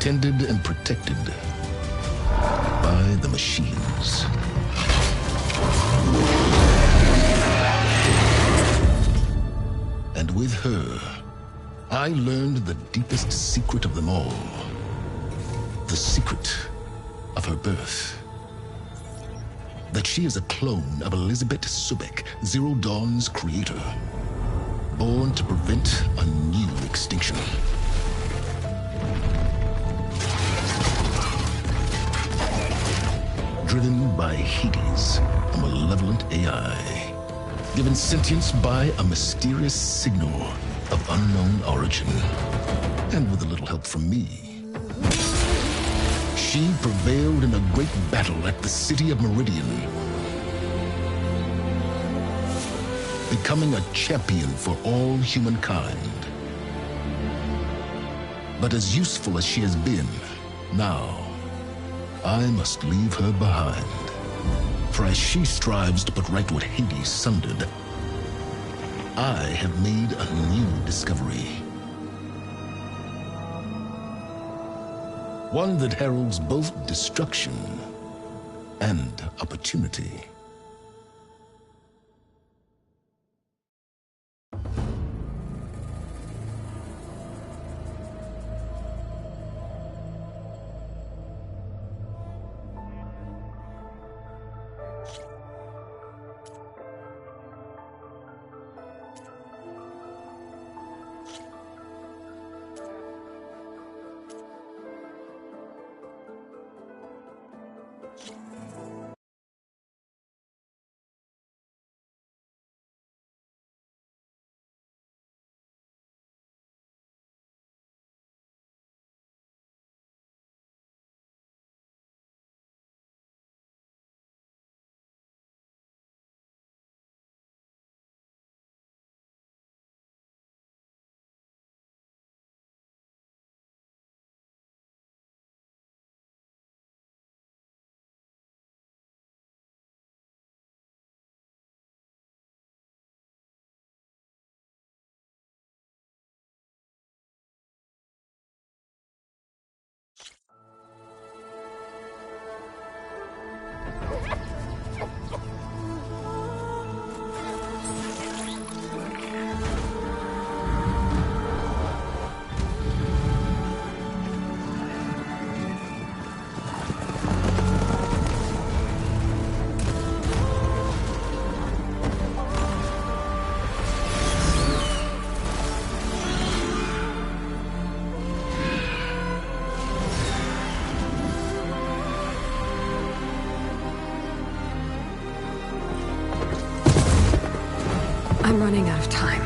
tended and protected by the machines. And with her, I learned the deepest secret of them all. The secret of her birth. That she is a clone of Elizabeth Sobek, Zero Dawn's creator. Born to prevent a new extinction. Driven by Hades, a malevolent AI. Given sentience by a mysterious signal of unknown origin. And with a little help from me. She prevailed in a great battle at the city of Meridian. Becoming a champion for all humankind. But as useful as she has been, now, I must leave her behind. For as she strives to put right what Hades sundered, I have made a new discovery. One that heralds both destruction and opportunity. I'm running out of time,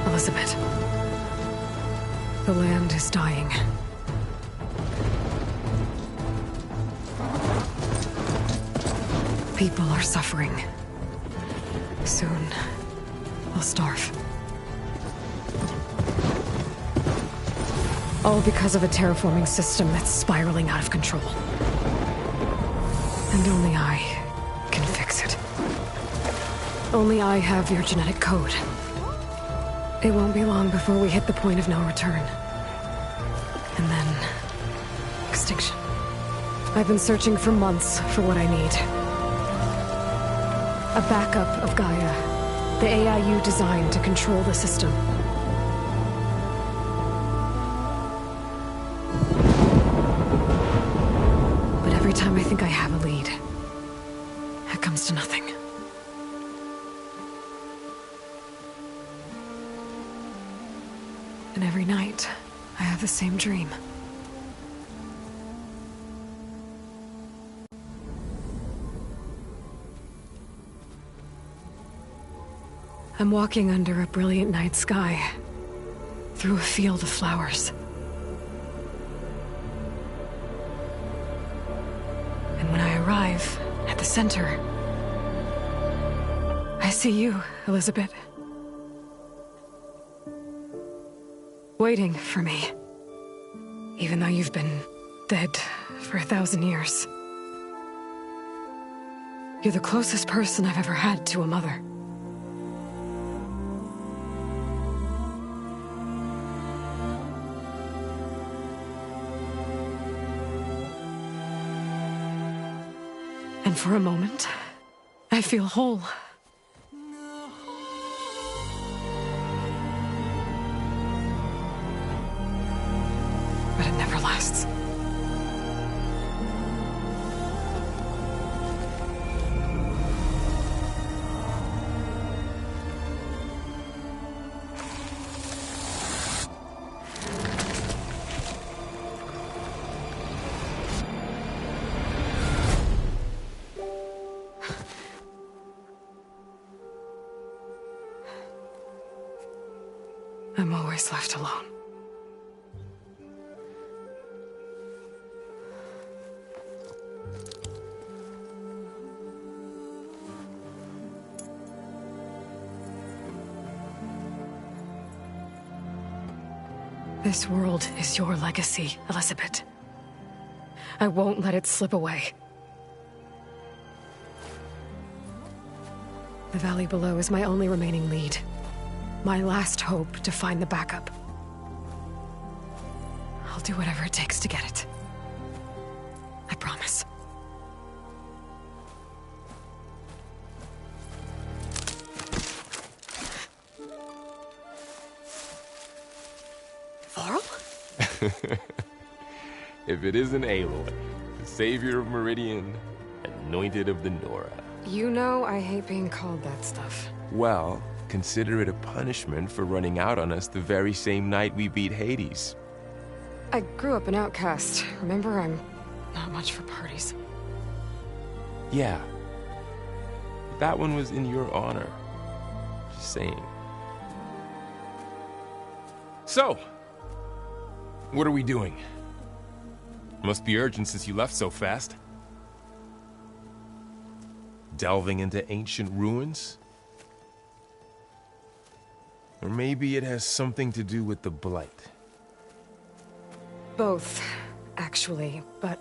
Elizabeth. The land is dying. People are suffering. Soon, they'll starve. All because of a terraforming system that's spiraling out of control. And only I can fix it. Only I have your genetic code. It won't be long before we hit the point of no return. And then... extinction. I've been searching for months for what I need. A backup of Gaia. The AI you designed to control the system. But every time I think I have a lead, it comes to nothing. And every night, I have the same dream. I'm walking under a brilliant night sky, through a field of flowers. And when I arrive at the center, I see you, Elizabeth. Waiting for me. Even though you've been dead for 1,000 years. You're the closest person I've ever had to a mother. And for a moment, I feel whole. But it never lasts. I'm always left alone. This world is your legacy, Elizabeth. I won't let it slip away. The valley below is my only remaining lead. My last hope to find the backup. I'll do whatever it takes to get it. I promise. Varl? If it isn't Aloy, the savior of Meridian, anointed of the Nora. You know I hate being called that stuff. Well, consider it a punishment for running out on us the very same night we beat Hades. I grew up an outcast. Remember, I'm not much for parties. Yeah. That one was in your honor. Just saying. So, what are we doing? Must be urgent since you left so fast. Delving into ancient ruins? Or maybe it has something to do with the Blight. Both, actually, but,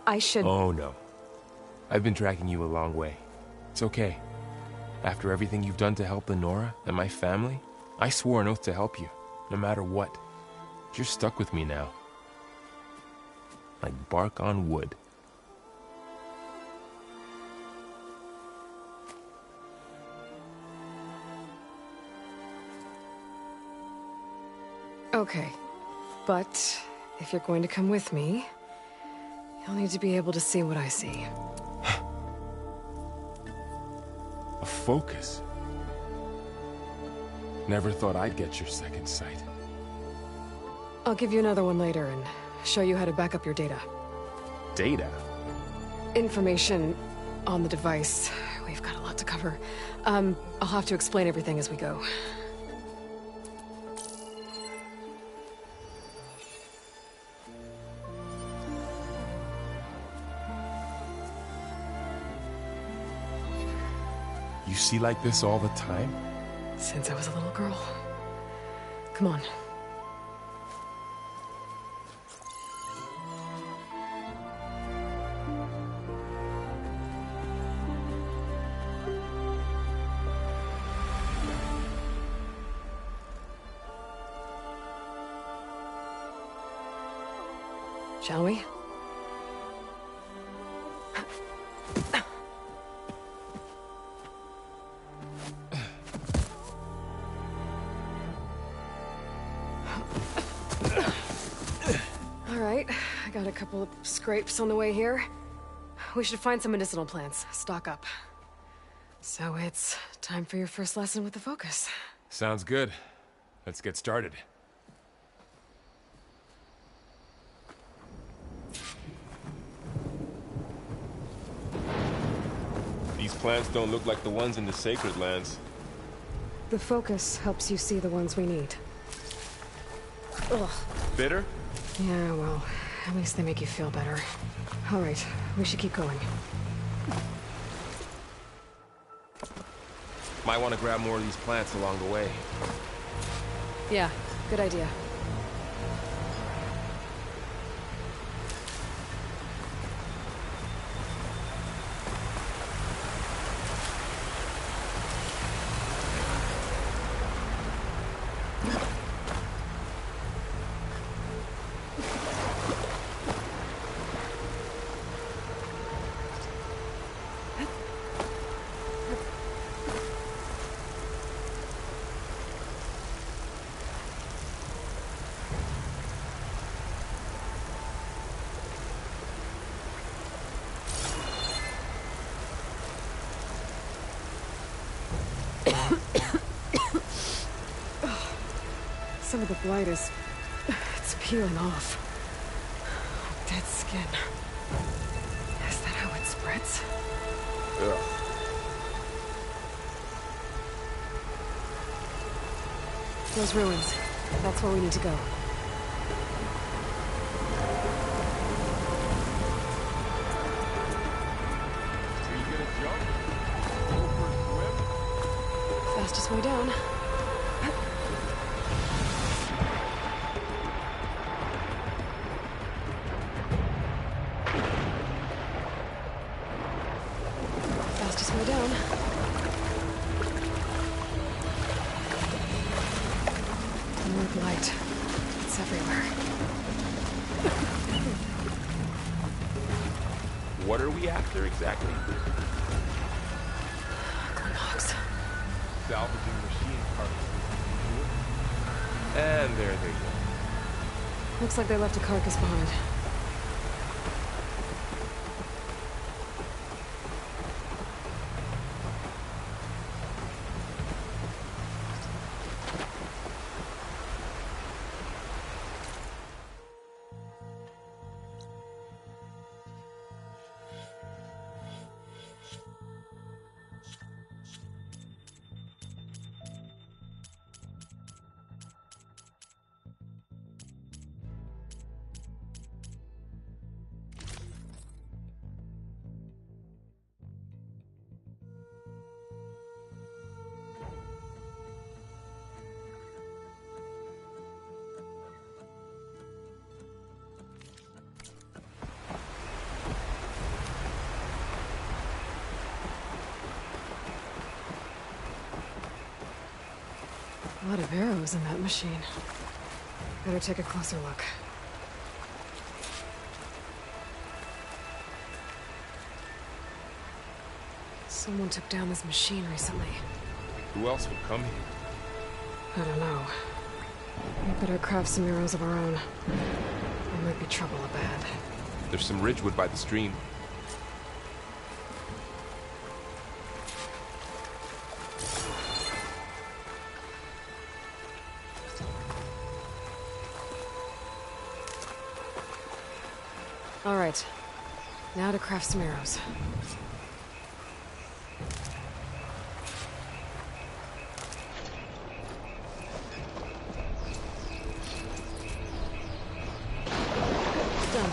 I should... Oh, no. I've been tracking you a long way. It's okay. After everything you've done to help the Nora and my family, I swore an oath to help you, no matter what. You're stuck with me now. Like bark on wood. Okay, but if you're going to come with me, you'll need to be able to see what I see. A focus? Never thought I'd get your second sight. I'll give you another one later and show you how to back up your data. Data? Information on the device. We've got a lot to cover. I'll have to explain everything as we go. You see like this all the time? Since I was a little girl. Come on. Shall we? All right, I got a couple of scrapes on the way here. We should find some medicinal plants, stock up. So it's time for your first lesson with the Focus. Sounds good. Let's get started. These plants don't look like the ones in the Sacred Lands. The Focus helps you see the ones we need. Ugh. Bitter? Yeah, well, at least they make you feel better. All right, we should keep going. Might want to grab more of these plants along the way. Yeah, good idea. Some of the blight is... it's peeling off. Dead skin. Is that how it spreads? Ugh. Those ruins. That's where we need to go. Are you gonna jump? Go for a swim? Fastest way down. Fastest way down. More blight. It's everywhere. What are we after exactly? Gleenox. Salvaging machine parts. And there they go. Looks like they left a carcass behind. A lot of arrows in that machine. Better take a closer look. Someone took down this machine recently. Who else would come here? I don't know. We better craft some arrows of our own. There might be trouble ahead. There's some ridgewood by the stream. All right. Now to craft some arrows. Done.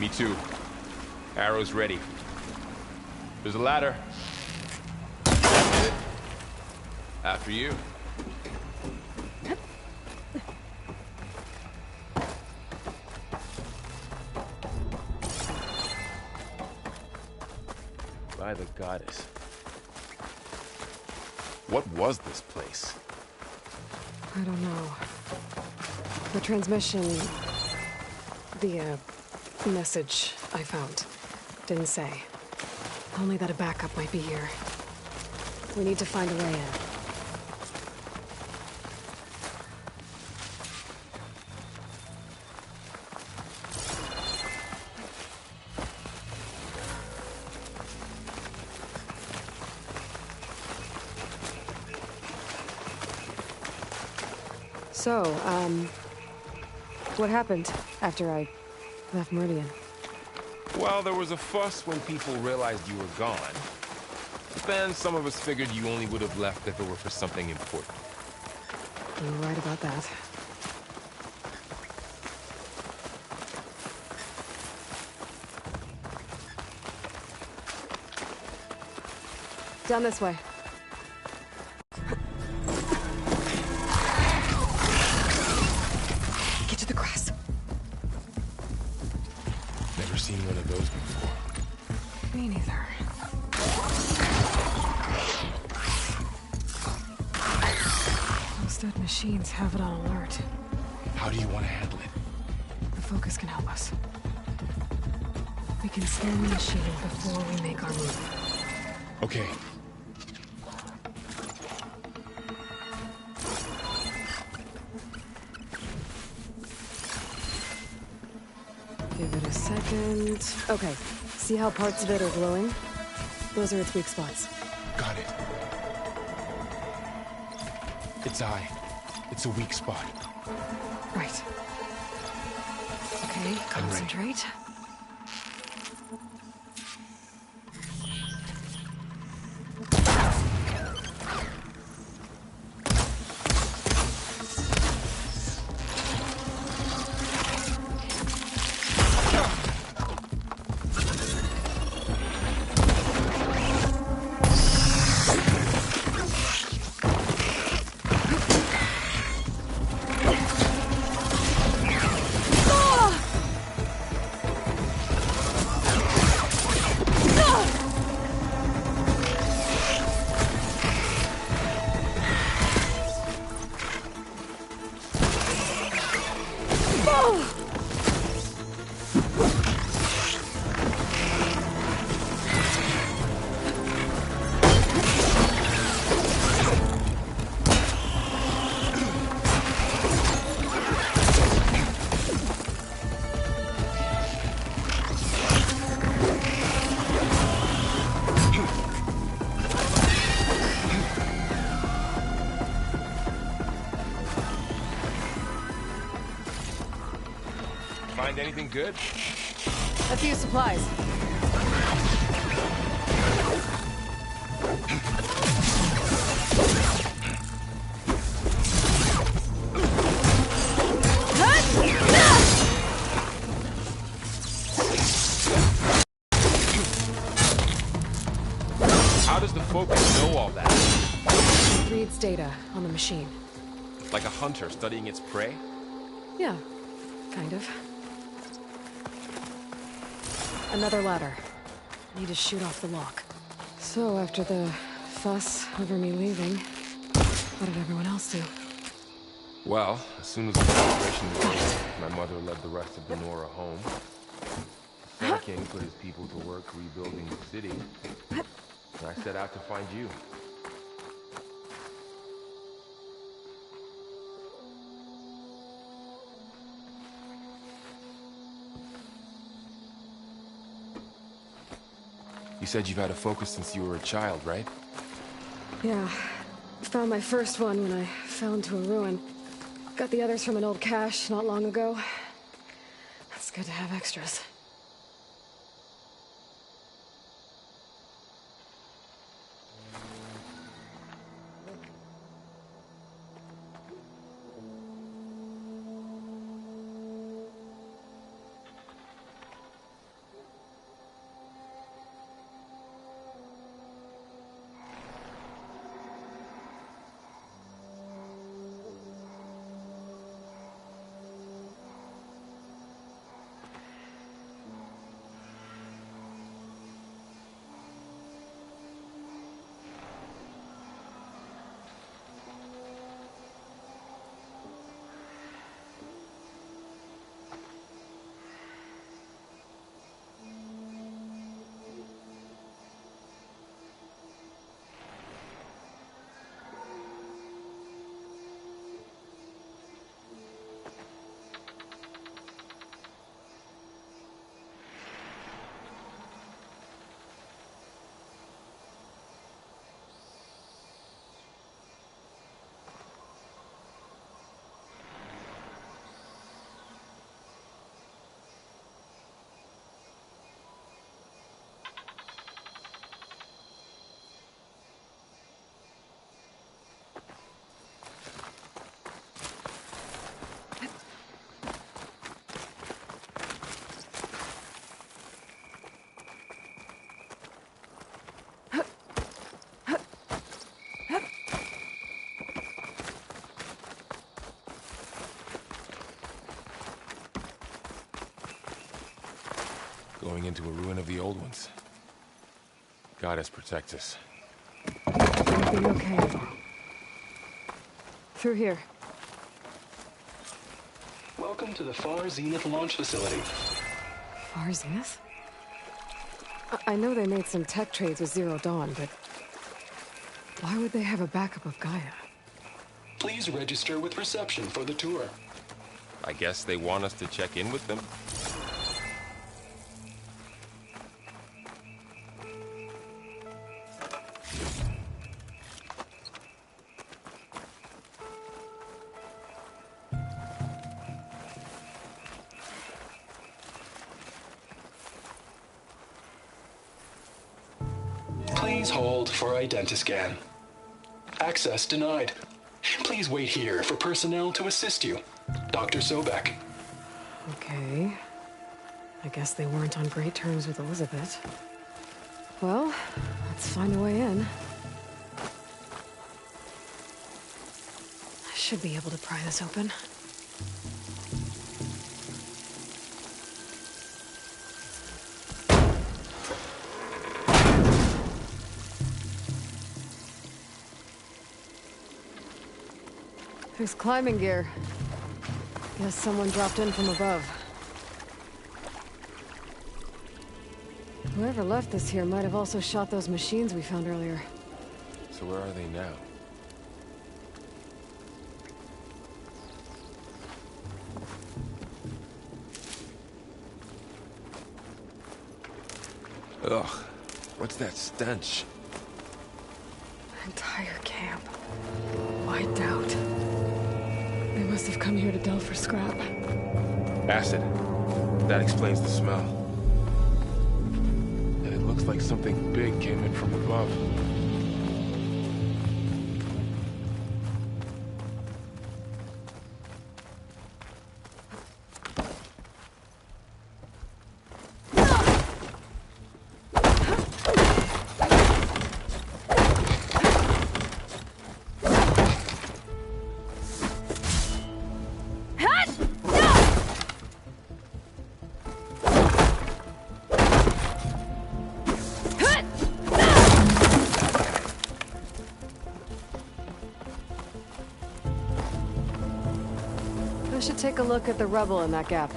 Me too. Arrows ready. There's a ladder. That's it. After you. By the goddess. What was this place? I don't know. The transmission... the, message I found didn't say. Only that a backup might be here. We need to find a way in. So, what happened after I left Meridian? Well, there was a fuss when people realized you were gone. But then some of us figured you only would have left if it were for something important. You were right about that. Down this way. Get to the grass. Never seen one of those before. Me neither. Those dead machines have it on alert. How do you want to handle it? The focus can help us. We can scan the machine before we make our move. Okay. Give it a second. Okay. See how parts of it are glowing? Those are its weak spots. Got it. Its eye. It's a weak spot. Right. Okay, concentrate. Find anything good? A few supplies. How does the Focus know all that? It reads data on the machine. Like a hunter studying its prey? Yeah, kind of. Another ladder. Need to shoot off the lock. So after the fuss over me leaving, what did everyone else do? Well, as soon as the celebration was over, my mother led the rest of the Nora home. The King put his people to work rebuilding the city. And I set out to find you. You said you've had a Focus since you were a child, right? Yeah. Found my first one when I fell into a ruin. Got the others from an old cache not long ago. It's good to have extras. Going into a ruin of the old ones. Goddess protect us. Everything okay? Through here. Welcome to the Far Zenith launch facility. Far Zenith? I know they made some tech trades with Zero Dawn, but why would they have a backup of Gaia? Please register with reception for the tour. I guess they want us to check in with them. Please hold for identiscan. Access denied. Please wait here for personnel to assist you. Dr. Sobek. Okay. I guess they weren't on great terms with Elizabeth. Well, let's find a way in. I should be able to pry this open. There's climbing gear. Guess someone dropped in from above. Whoever left this here might have also shot those machines we found earlier. So where are they now? Ugh, what's that stench? Entire camp. Wiped out. They must have come here to delve for scrap. Acid. That explains the smell. And it looks like something big came in from above. I should take a look at the rubble in that gap.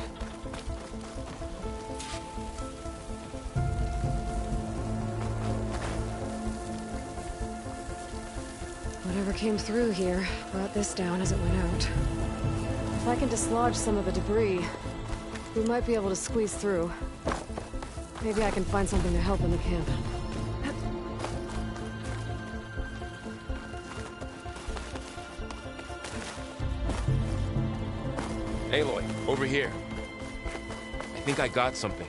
Whatever came through here brought this down as it went out. If I can dislodge some of the debris, we might be able to squeeze through. Maybe I can find something to help in the camp. Aloy, over here. I think I got something.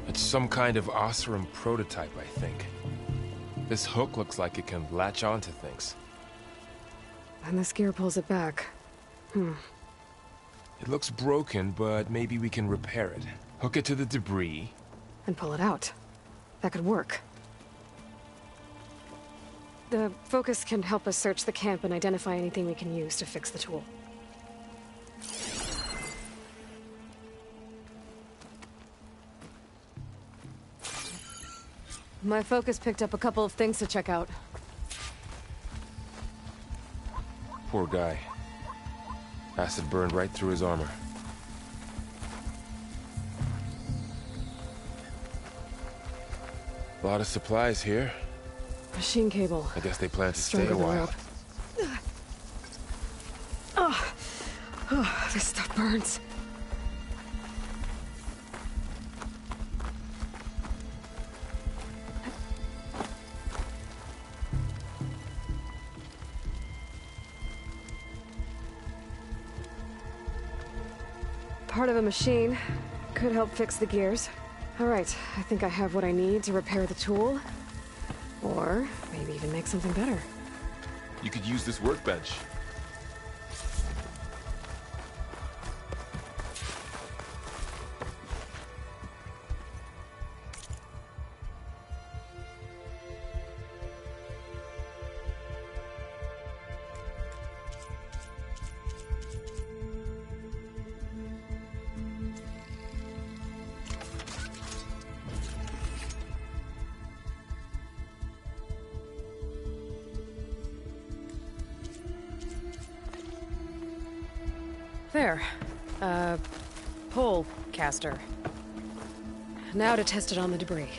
It's some kind of Oseram prototype, I think. This hook looks like it can latch onto things. And this gear pulls it back. It looks broken, but maybe we can repair it. Hook it to the debris. And pull it out. That could work. The focus can help us search the camp and identify anything we can use to fix the tool. My focus picked up a couple of things to check out. Poor guy. Acid burned right through his armor. A lot of supplies here. Machine cable. I guess they plan to stay Stronger a than while. rope. Oh, this stuff burns. Part of a machine. Could help fix the gears. All right, I think I have what I need to repair the tool. Or maybe even make something better. You could use this workbench. There. Pole caster. Now to test it on the debris.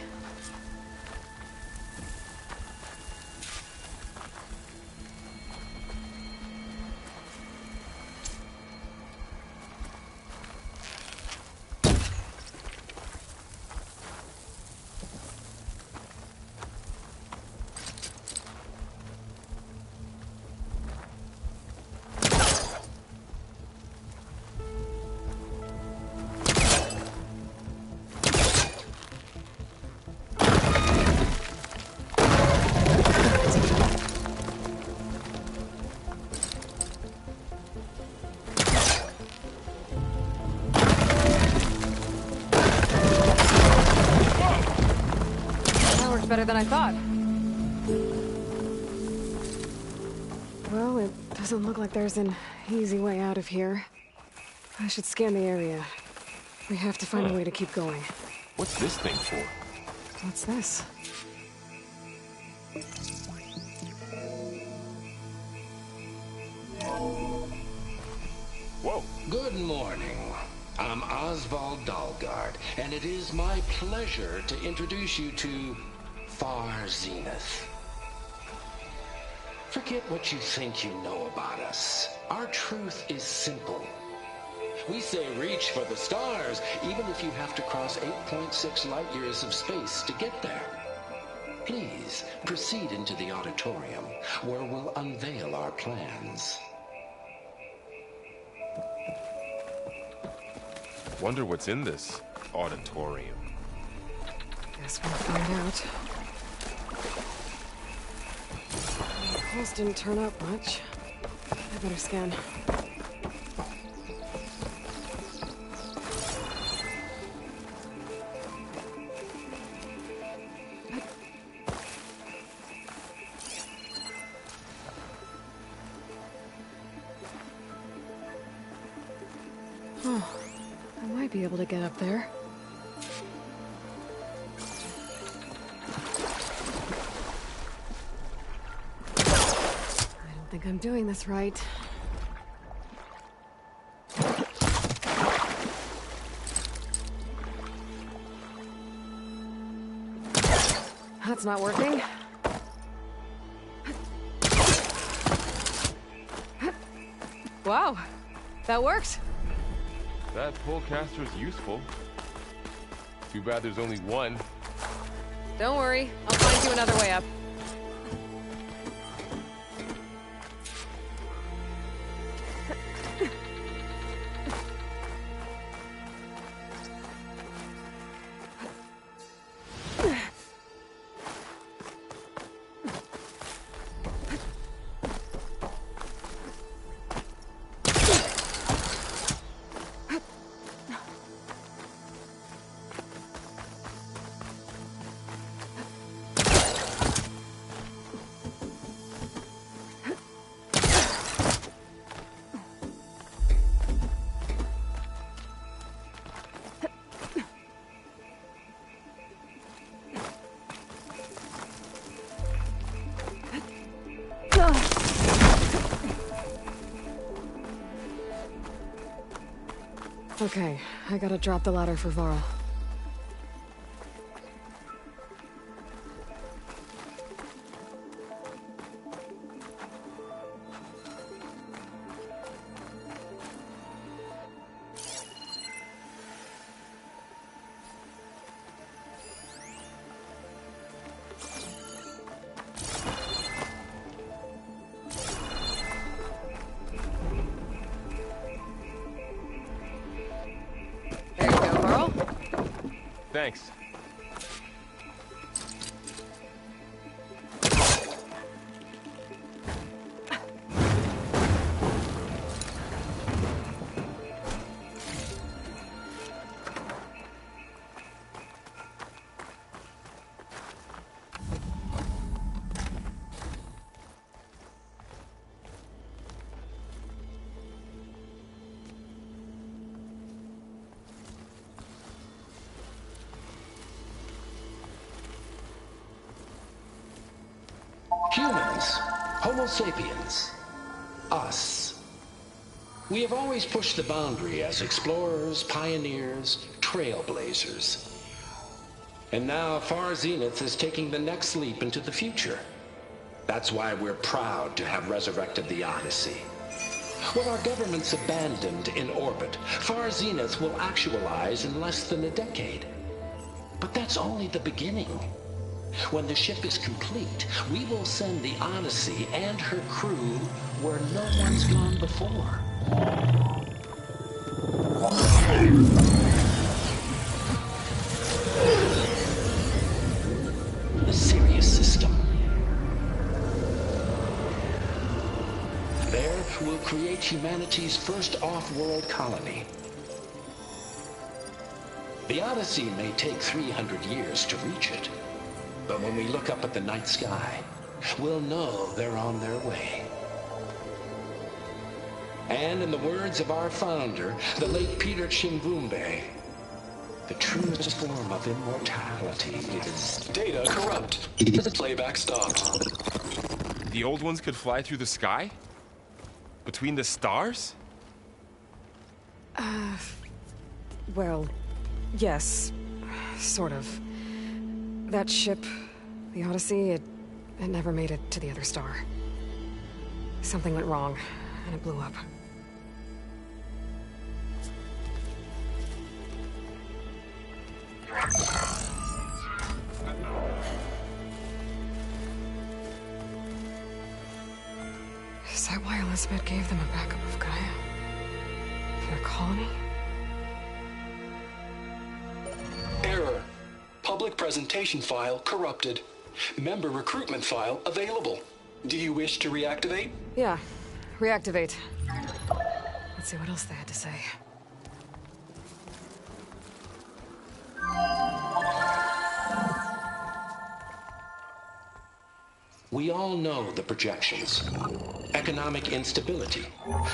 than I thought. Well, it doesn't look like there's an easy way out of here. I should scan the area. We have to find a way to keep going. What's this thing for? What's this? Whoa. Good morning. I'm Oswald Dalgard, and it is my pleasure to introduce you to Far Zenith. Forget what you think you know about us. Our truth is simple. We say reach for the stars, even if you have to cross 8.6 light years of space to get there. Please, proceed into the auditorium, where we'll unveil our plans. Wonder what's in this auditorium. Guess we'll find out. The pulse didn't turn up much. I better scan. Oh, I might be able to get up there. I don't think I'm doing this right. That's not working. Wow, that worked. That pullcaster's useful. Too bad there's only one. Don't worry, I'll find you another way up. Okay, I gotta drop the ladder for Varl. Thanks. Humans, Homo sapiens, us. We have always pushed the boundary as explorers, pioneers, trailblazers. And now Far Zenith is taking the next leap into the future. That's why we're proud to have resurrected the Odyssey. What our governments abandoned in orbit, Far Zenith will actualize in less than a decade. But that's only the beginning. When the ship is complete, we will send the Odyssey and her crew where no one's gone before. The Sirius system. There, we'll create humanity's first off-world colony. The Odyssey may take 300 years to reach it. But when we look up at the night sky, we'll know they're on their way. And in the words of our founder, the late Peter Chimbumbe, the truest form of immortality is... Data corrupt. Playback stopped. The old ones could fly through the sky? Between the stars? Well, yes. Sort of. That ship, the Odyssey, it never made it to the other star. Something went wrong, and it blew up. Is that why Elizabeth gave them a backup of Gaia? For their colony? Error. Public presentation file corrupted. Member recruitment file available. Do you wish to reactivate? Yeah. Reactivate. Let's see what else they had to say. We all know the projections. Economic instability,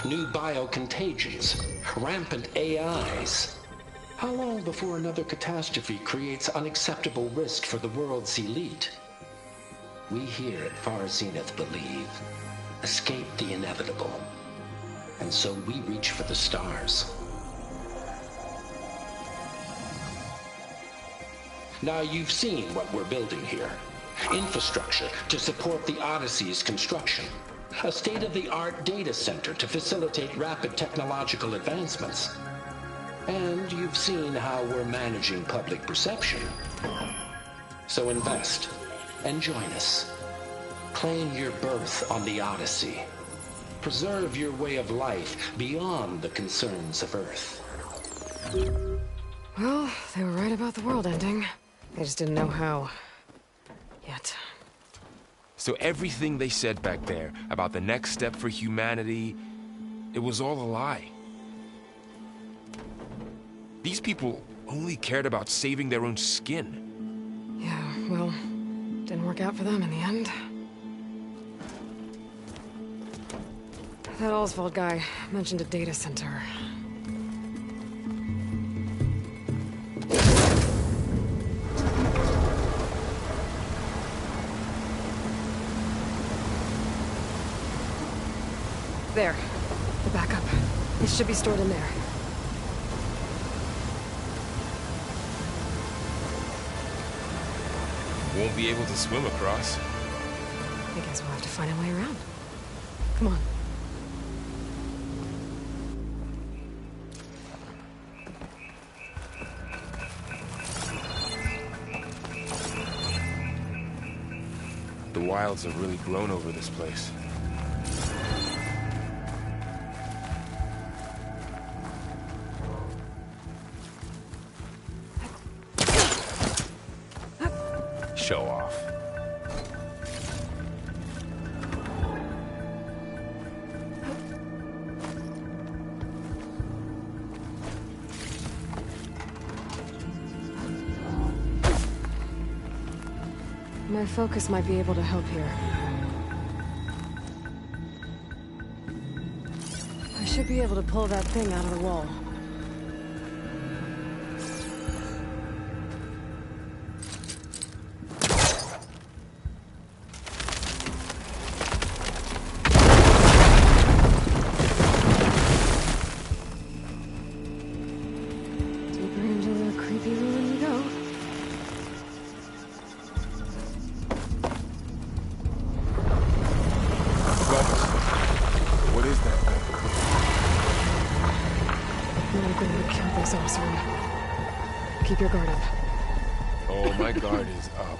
new biocontagions, rampant AIs. How long before another catastrophe creates unacceptable risk for the world's elite? We here at Far Zenith believe, escape the inevitable. And so we reach for the stars. Now you've seen what we're building here. Infrastructure to support the Odyssey's construction. A state-of-the-art data center to facilitate rapid technological advancements. And you've seen how we're managing public perception. So invest and join us. Claim your berth on the Odyssey. Preserve your way of life beyond the concerns of Earth. Well, they were right about the world ending. They just didn't know how. Yet. So everything they said back there about the next step for humanity, it was all a lie. These people only cared about saving their own skin. Yeah, well, didn't work out for them in the end. That Oswald guy mentioned a data center. There. The backup. It should be stored in there. Won't be able to swim across. I guess we'll have to find a way around. Come on. The wilds have really grown over this place. Show off. My focus might be able to help here. I should be able to pull that thing out of the wall. Deeper into the creepy ruin we go. What is that thing? I'm going to kill this Osram. Keep your guard up. Oh, my guard is up.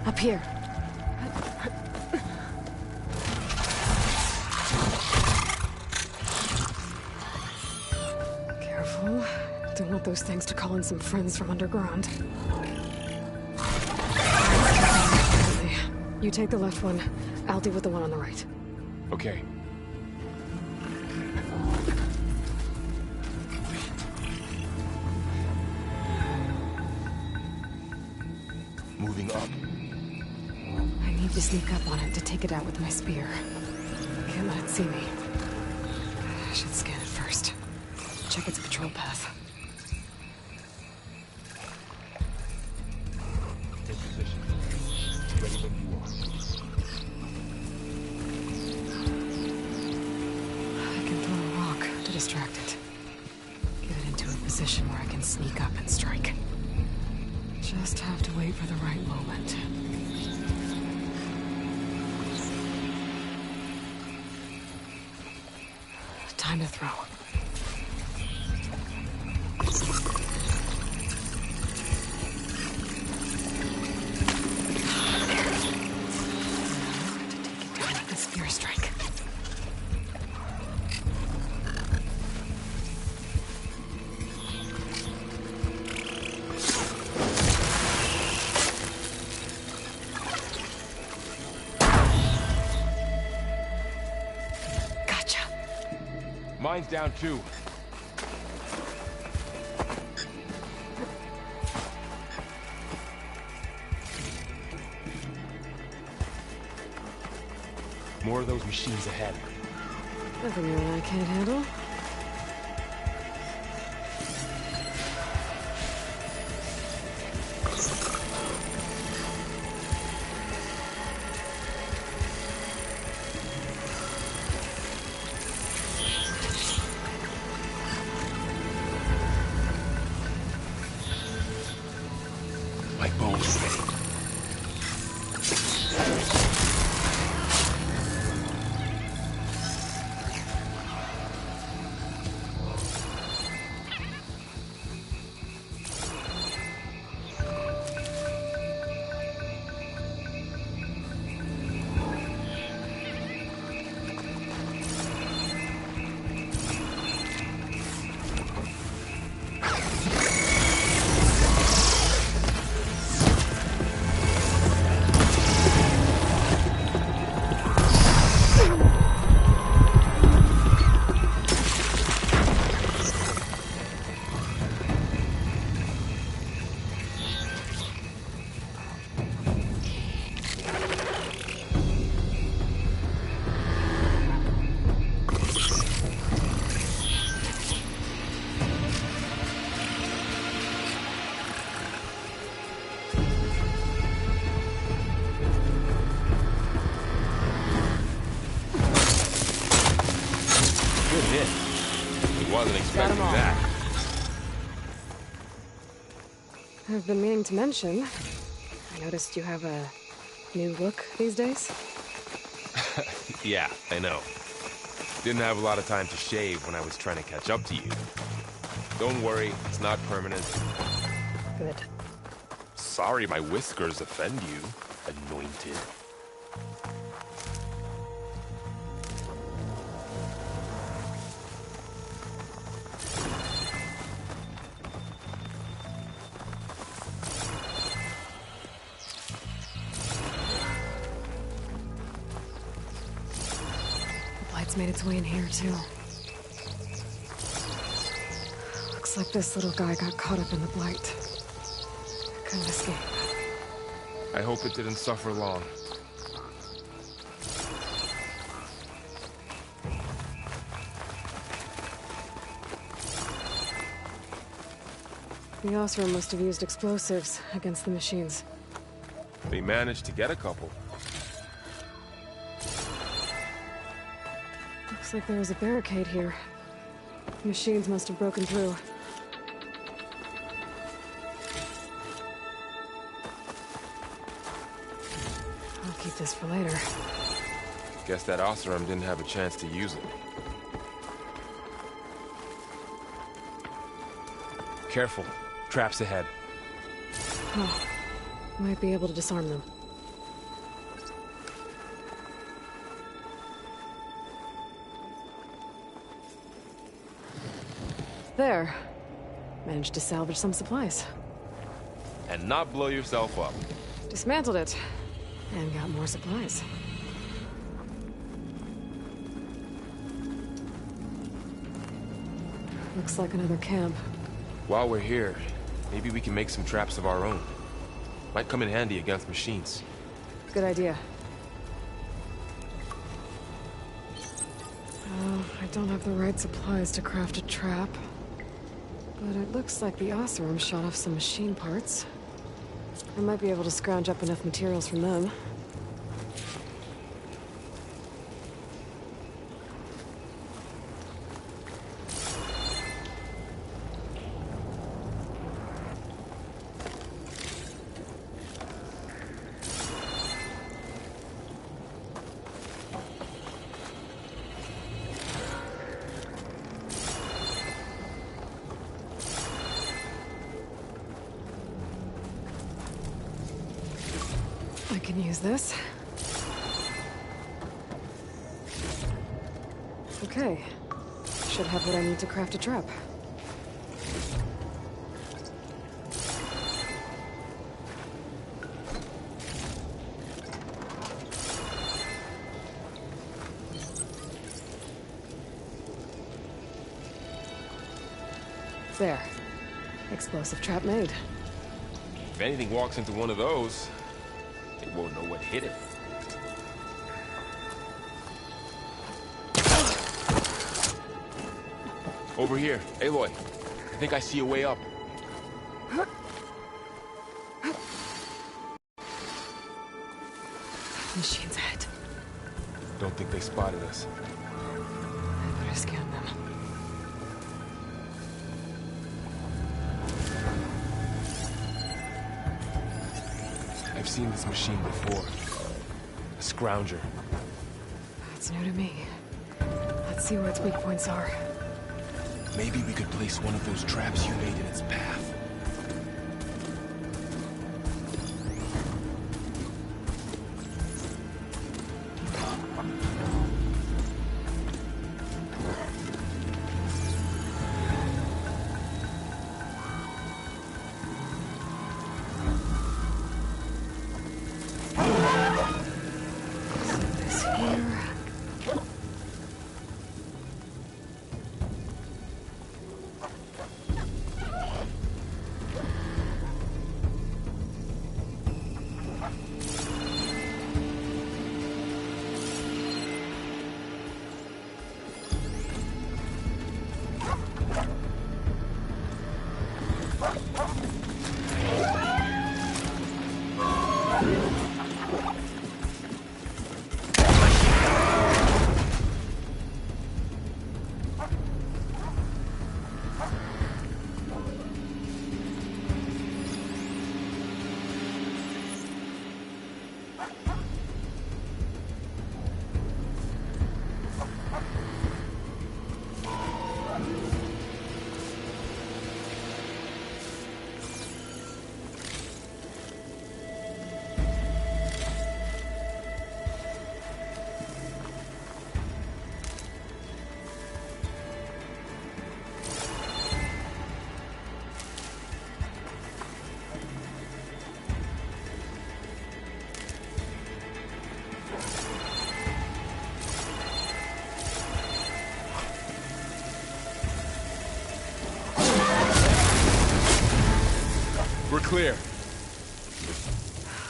Up here. Careful. Don't want those things to call in some friends from underground. You take the left one. I'll deal with the one on the right. Okay. Moving up. I need to sneak up on it to take it out with my spear. Can't let it see me. I should scan it first. Check its patrol path. Take position. Ready when you are. I can throw a rock to distract it. Get it into a position where I can sneak up and strike. Just have to wait for the right moment. Time to throw. Spear strike. Gotcha. Mine's down too. More of those machines ahead. Nothing you and I can't handle. My bow's ready. Good hit. He wasn't expecting all. that. I've been meaning to mention. I noticed you have a new look these days. Yeah, I know. Didn't have a lot of time to shave when I was trying to catch up to you. Don't worry, it's not permanent. Good. Sorry my whiskers offend you, anointed. The blight's made its way in here, too. Looks like this little guy got caught up in the blight. Couldn't escape. I hope it didn't suffer long. The Osram must have used explosives against the machines. They managed to get a couple. Looks like there was a barricade here. The machines must have broken through. I'll keep this for later. Guess that Osram didn't have a chance to use it. Careful. Traps ahead. Oh, might be able to disarm them. There. Managed to salvage some supplies. And not blow yourself up. Dismantled it. And got more supplies. Looks like another camp. While we're here, maybe we can make some traps of our own. Might come in handy against machines. Good idea. I don't have the right supplies to craft a trap. But it looks like the Oseram shot off some machine parts. I might be able to scrounge up enough materials from them. I can use this. Okay. Should have what I need to craft a trap. There. Explosive trap made. If anything walks into one of those, they won't know what hit it. Over here. Aloy, I think I see a way up. Machine's ahead. Don't think they spotted us. I better scan them. I've seen this machine before. A scrounger. That's new to me. Let's see where its weak points are. Maybe we could place one of those traps you made in its path. Set this here. We're clear.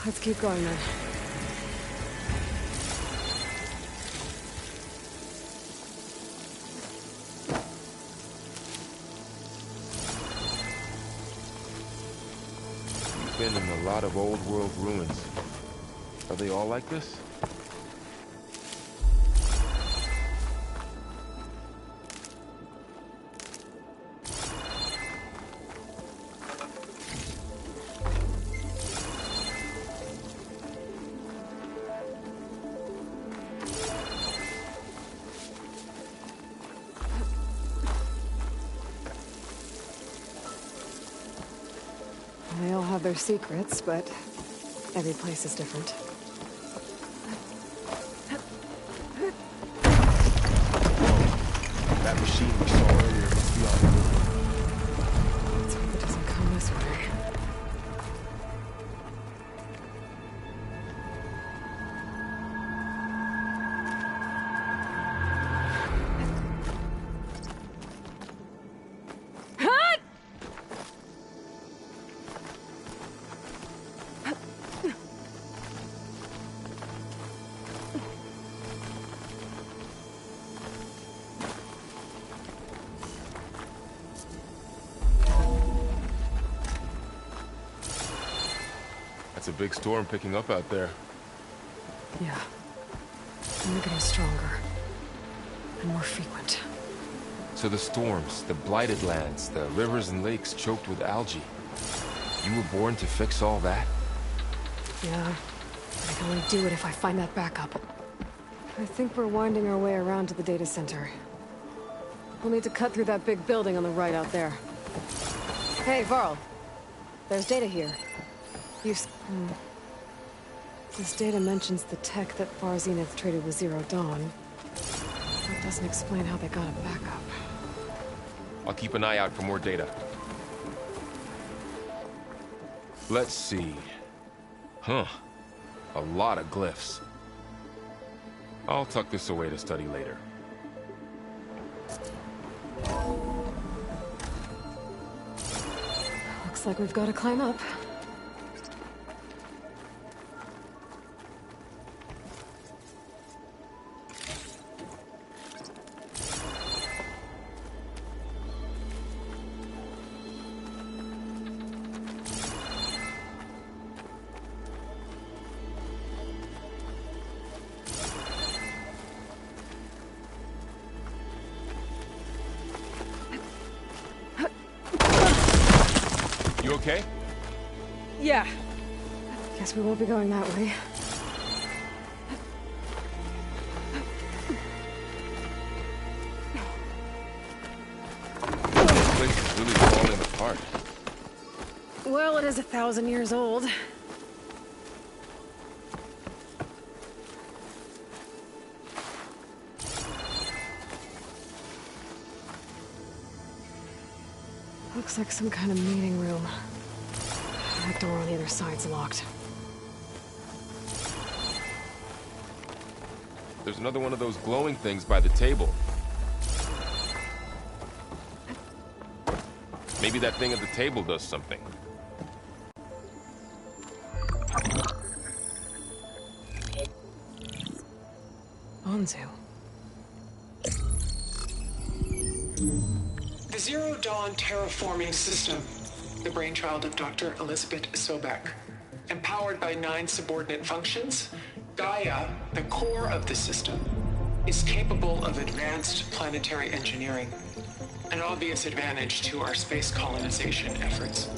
Let's keep going then. We've been in a lot of old world ruins. Are they all like this? They all have their secrets, but every place is different. That machine we saw earlier must be on the move. Let's hope it doesn't come this way. It's a big storm picking up out there. Yeah. And they're getting stronger. And more frequent. So the storms, the blighted lands, the rivers and lakes choked with algae. You were born to fix all that? Yeah. But I can only do it if I find that backup. I think we're winding our way around to the data center. We'll need to cut through that big building on the right out there. Hey, Varl. There's data here. This data mentions the tech that Far Zenith traded with Zero Dawn. It doesn't explain how they got a backup. I'll keep an eye out for more data. Let's see. Huh. A lot of glyphs. I'll tuck this away to study later. Looks like we've got to climb up. You okay? Yeah. Guess we won't be going that way. This place is really falling apart. Well, it is 1,000 years old. Looks like some kind of meeting room. That door on the other side's locked. There's another one of those glowing things by the table. Maybe that thing at the table does something. Onzu. The Zero Dawn terraforming system, the brainchild of Dr. Elizabeth Sobek. Empowered by 9 subordinate functions, Gaia, the core of the system, is capable of advanced planetary engineering, an obvious advantage to our space colonization efforts.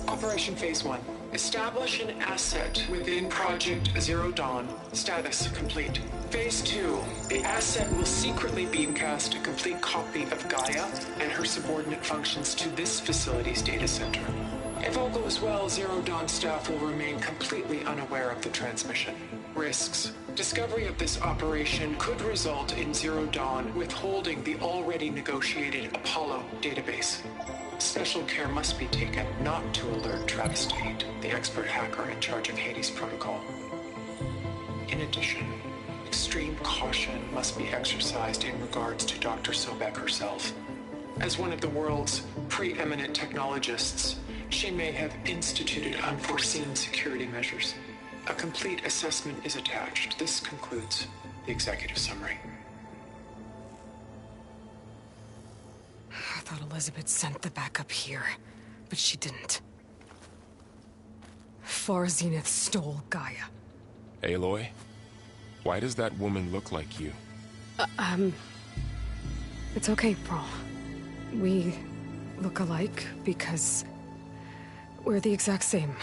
Operation Phase 1. Establish an asset within Project Zero Dawn. Status complete. Phase 2. The asset will secretly beamcast a complete copy of Gaia and her subordinate functions to this facility's data center. If all goes well, Zero Dawn staff will remain completely unaware of the transmission. Risks. Discovery of this operation could result in Zero Dawn withholding the already negotiated Apollo database. Special care must be taken not to alert Travis Tate, the expert hacker in charge of Hades Protocol. In addition, extreme caution must be exercised in regards to Dr. Sobek herself. As one of the world's preeminent technologists, she may have instituted unforeseen security measures. A complete assessment is attached. This concludes the executive summary. I thought Elizabeth sent the backup here, but she didn't. Far Zenith stole Gaia. Aloy? Why does that woman look like you? It's okay, Pearl. We look alike because we're the exact same.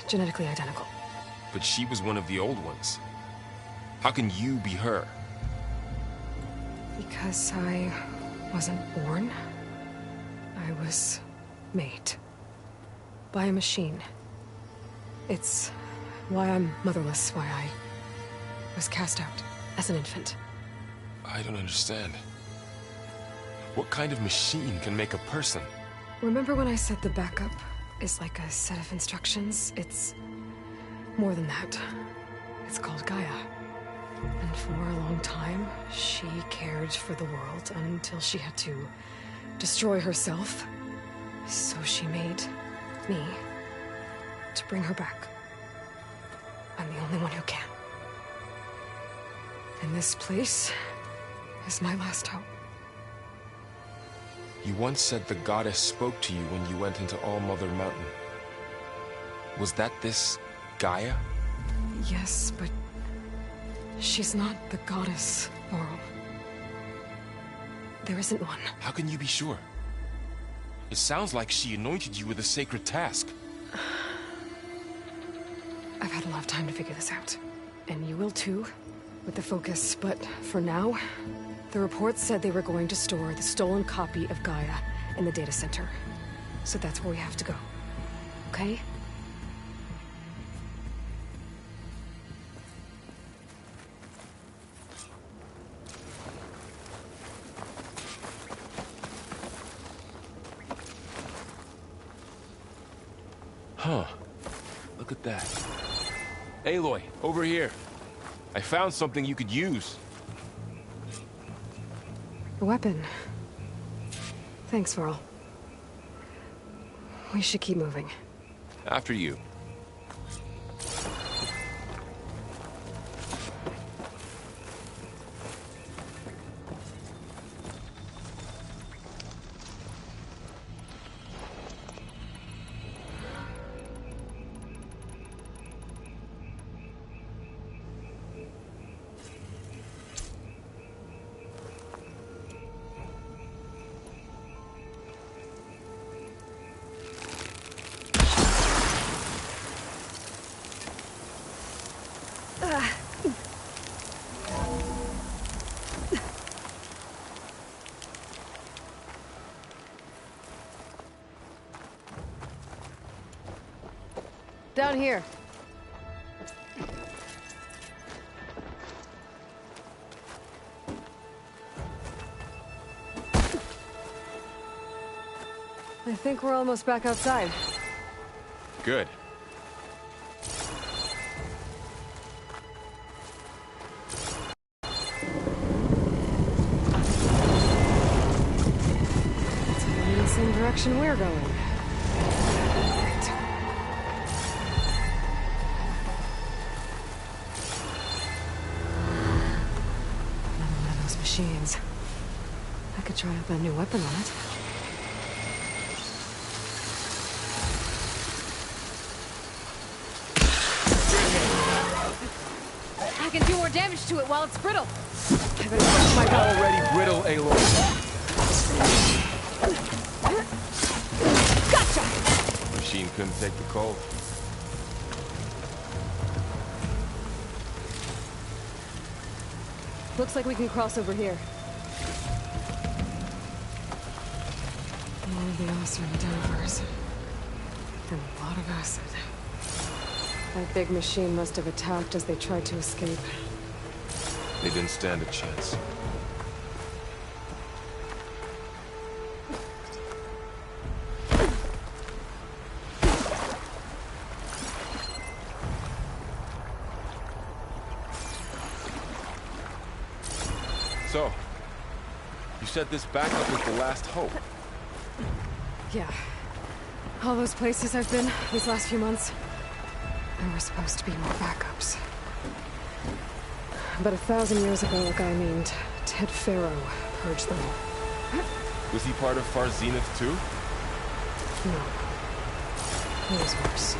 Genetically identical. But she was one of the old ones. How can you be her? Because I wasn't born. I was made. By a machine. It's why I'm motherless, why I was cast out as an infant. I don't understand. What kind of machine can make a person? Remember when I said the backup is like a set of instructions? It's more than that. It's called Gaia. And for a long time, she cared for the world until she had to destroy herself. So she made me to bring her back. I'm the only one who can. And this place is my last hope. You once said the goddess spoke to you when you went into All Mother Mountain. Was that this Gaia? Yes, but she's not the goddess, Varl. There isn't one. How can you be sure? It sounds like she anointed you with a sacred task. I've had a lot of time to figure this out. And you will too, with the focus. But for now, the report said they were going to store the stolen copy of Gaia in the data center. So that's where we have to go. Okay? Huh. Look at that. Aloy, over here. I found something you could use. A weapon. Thanks, Varl. We should keep moving. After you. Down here. I think we're almost back outside. Good. It's going in the same direction we're going. Great. Another one of those machines. I could try out that new weapon on it. I can do more damage to it while it's brittle. I better watch my belt. Already brittle, Aloy. Gotcha! Machine couldn't take the cold. Looks like we can cross over here. One of the awesome Denvers. And a lot of acid. That big machine must have attacked as they tried to escape. They didn't stand a chance. So, you said this backup was the last hope. Yeah. All those places I've been these last few months, there were supposed to be more backups. But 1,000 years ago, a guy named Ted Faro purged them all. Was he part of Far Zenith too? No. It was worse.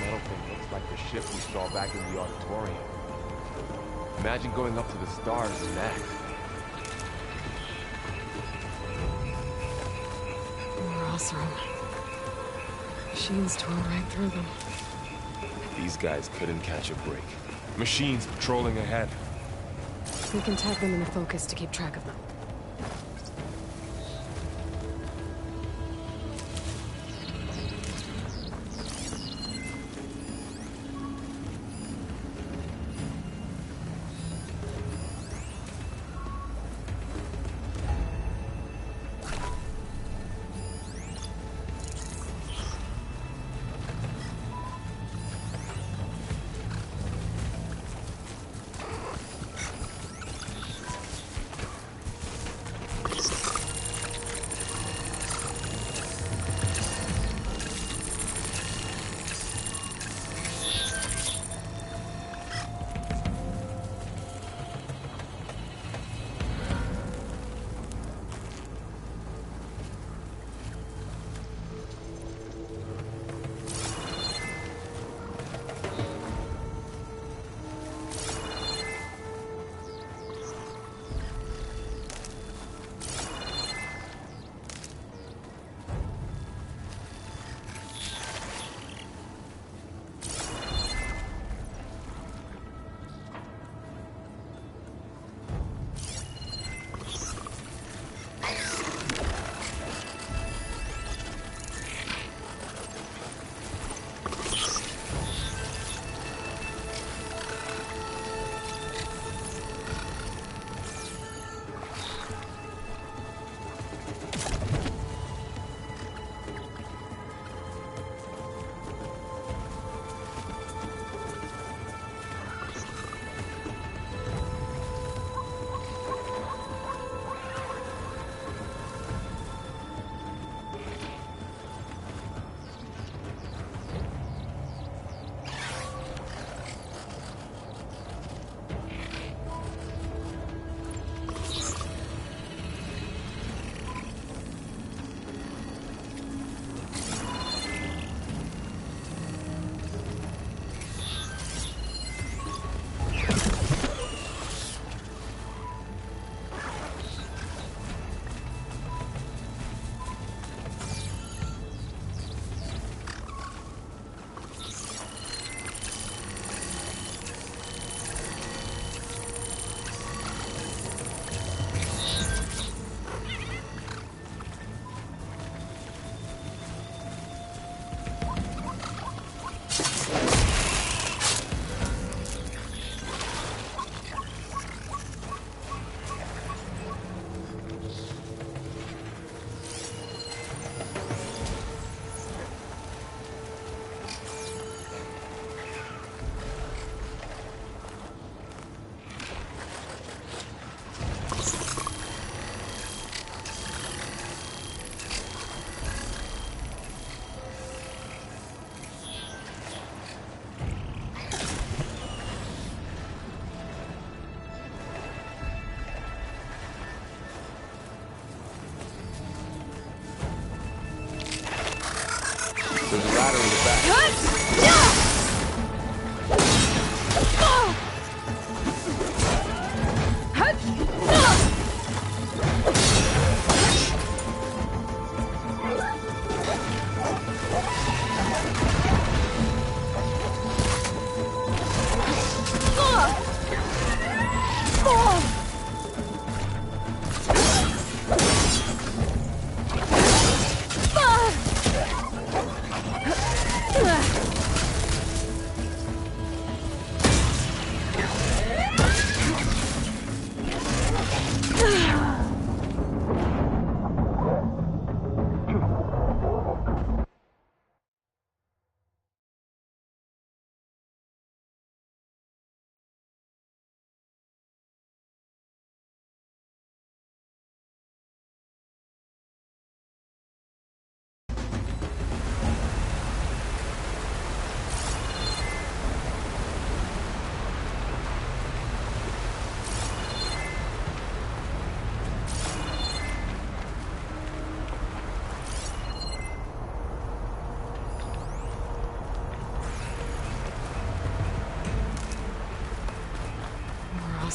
metal thing looks like the ship we saw back in the auditorium. Imagine going up to the stars in that. More Oseram. Machines tore right through them. These guys couldn't catch a break. Machines patrolling ahead. We can tag them in the focus to keep track of them.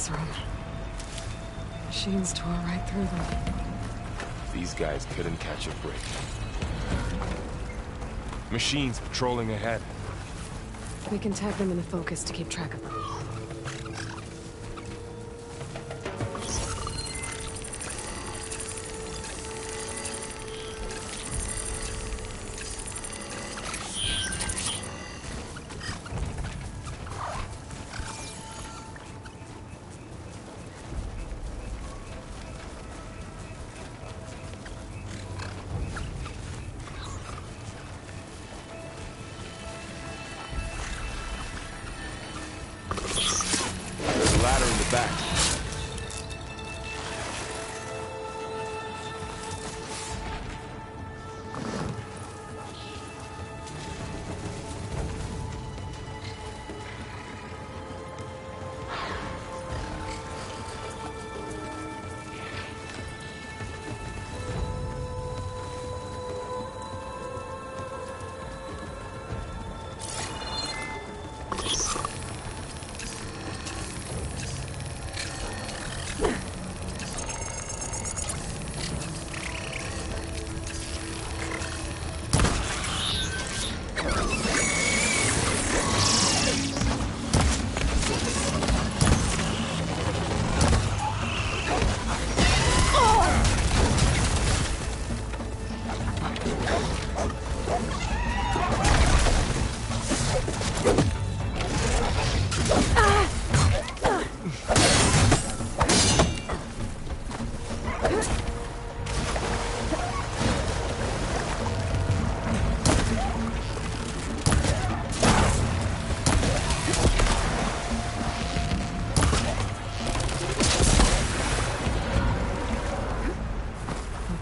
Oseram. Machines tore right through them. These guys couldn't catch a break. Machines patrolling ahead. We can tag them in the focus to keep track of them. Back.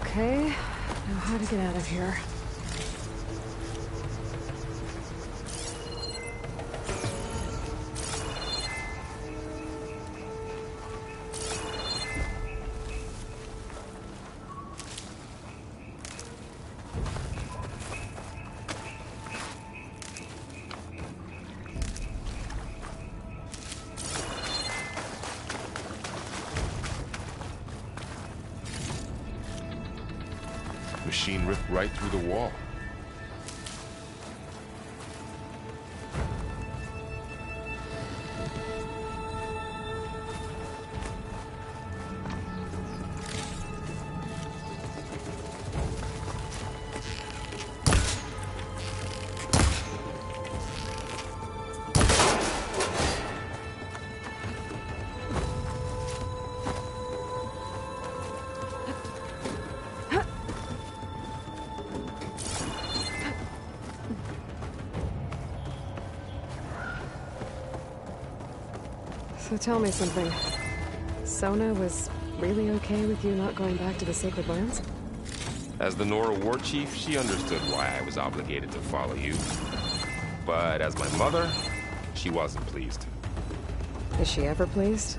Okay, now how to get out of here. Machine ripped right through the wall. So tell me something. Sona was really okay with you not going back to the Sacred Lands? As the Nora war chief, she understood why I was obligated to follow you. But as my mother, she wasn't pleased. Is she ever pleased?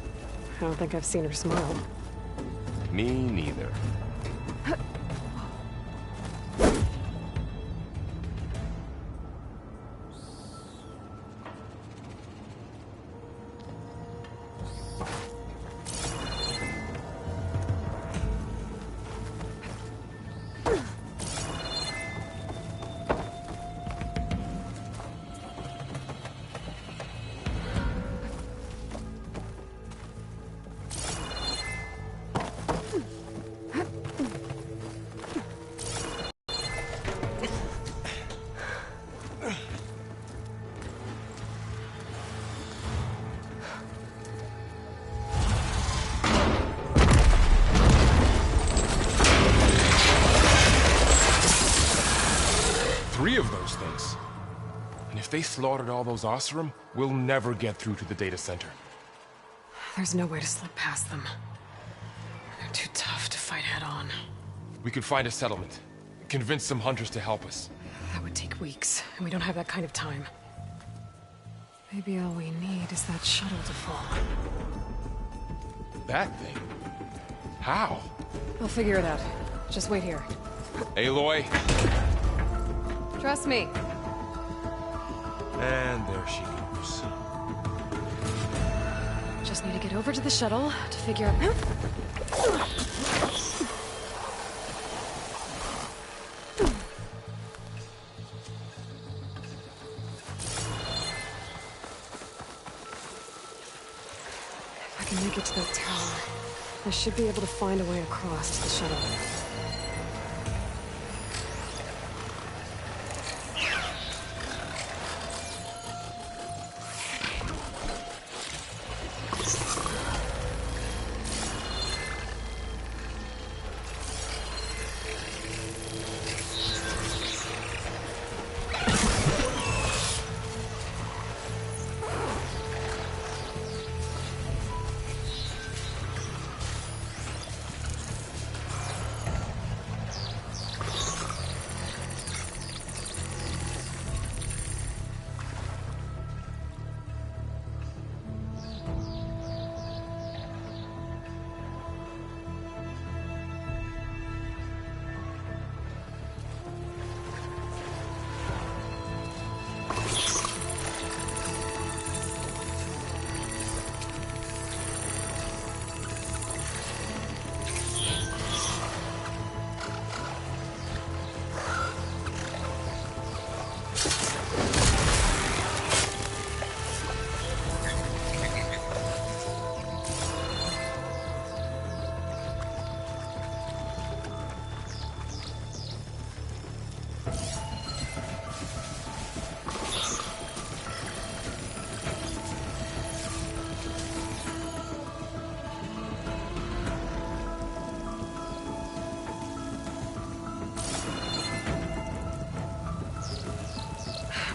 I don't think I've seen her smile. Me neither. Of those things. And if they slaughtered all those Oseram, we'll never get through to the data center. There's no way to slip past them. They're too tough to fight head-on. We could find a settlement. Convince some hunters to help us. That would take weeks, and we don't have that kind of time. Maybe all we need is that shuttle to fall. That thing? How? I'll figure it out. Just wait here. Aloy. Trust me. And there she goes. Just need Need to get over to the shuttle to figure out... If I can make it to that tower, I should be able to find a way across to the shuttle.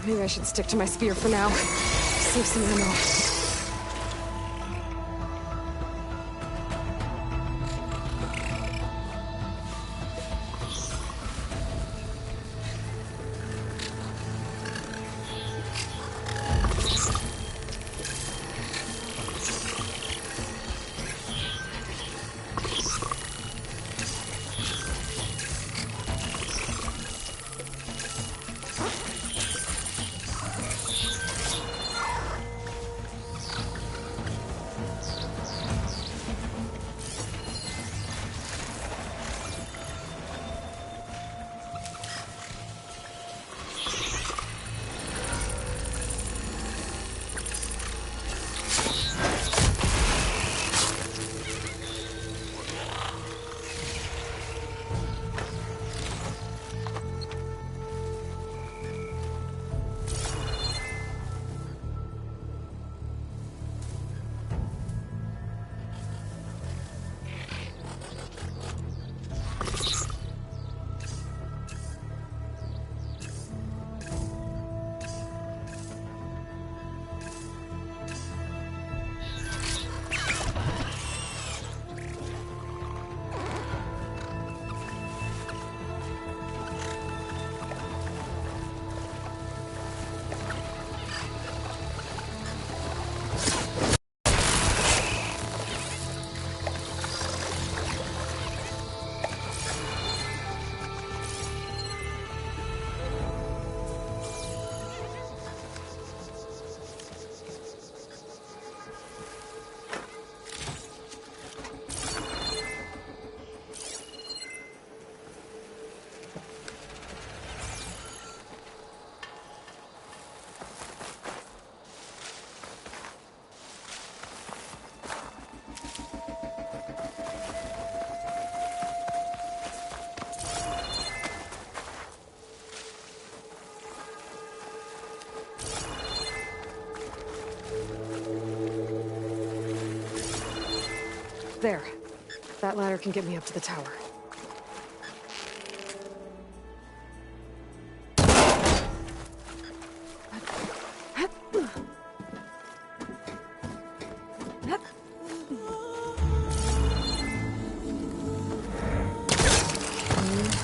Maybe I should stick to my spear for now. Save some ammo. There. That ladder can get me up to the tower.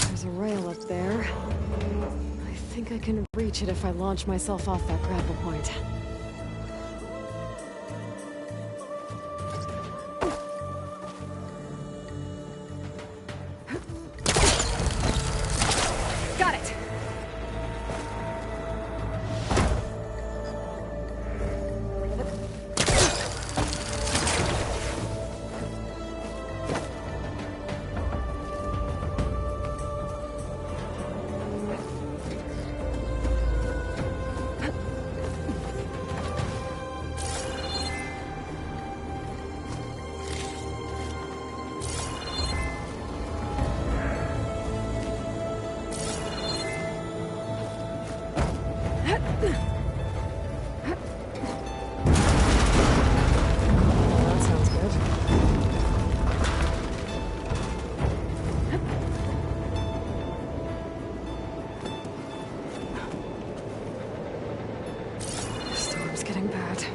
There's a rail up there. I think I can reach it if I launch myself off that grapple point. getting bad.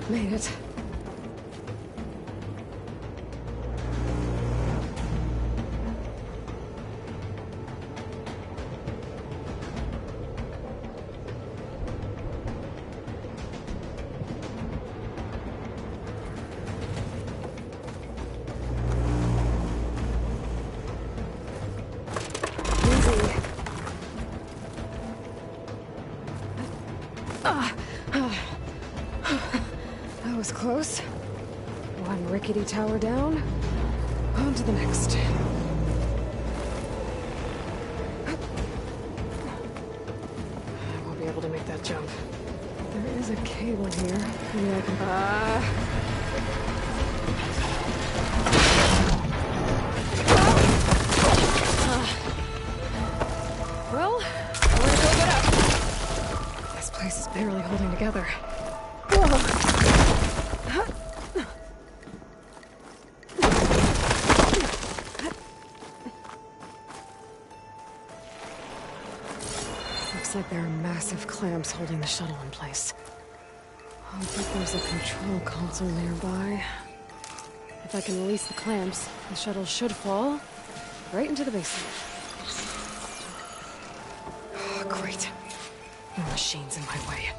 Made it. That was close. One rickety tower down. On to the next. I won't be able to make that jump. There is a cable here. Maybe I can... Well, I want to go get up. This place is barely holding together. Looks like there are massive clamps holding the shuttle in place. I think there's a control console nearby. If I can release the clamps, the shuttle should fall right into the basement. Oh, great. No machines in my way.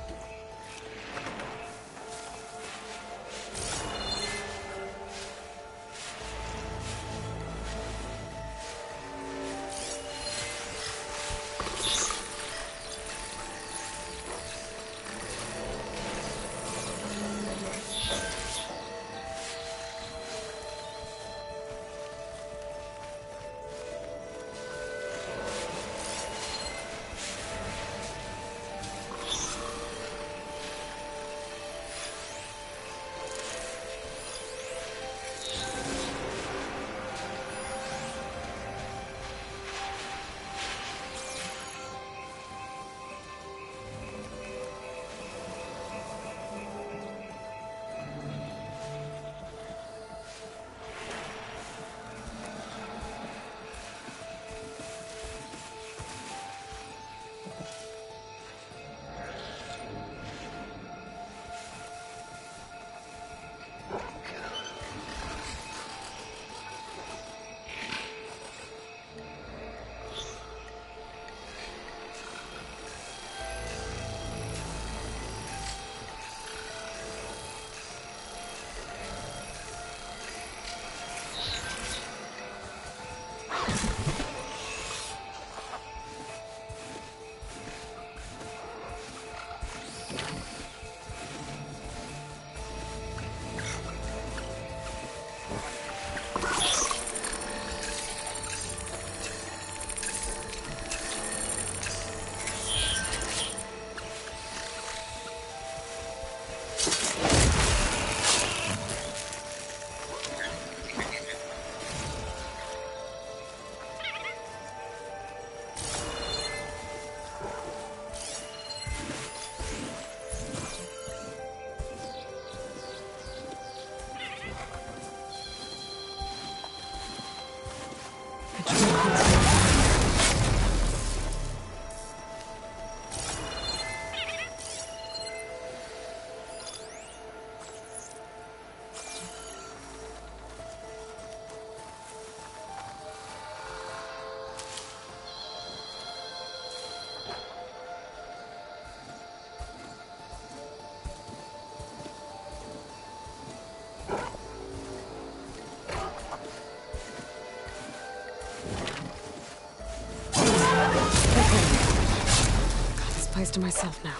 Place to myself now.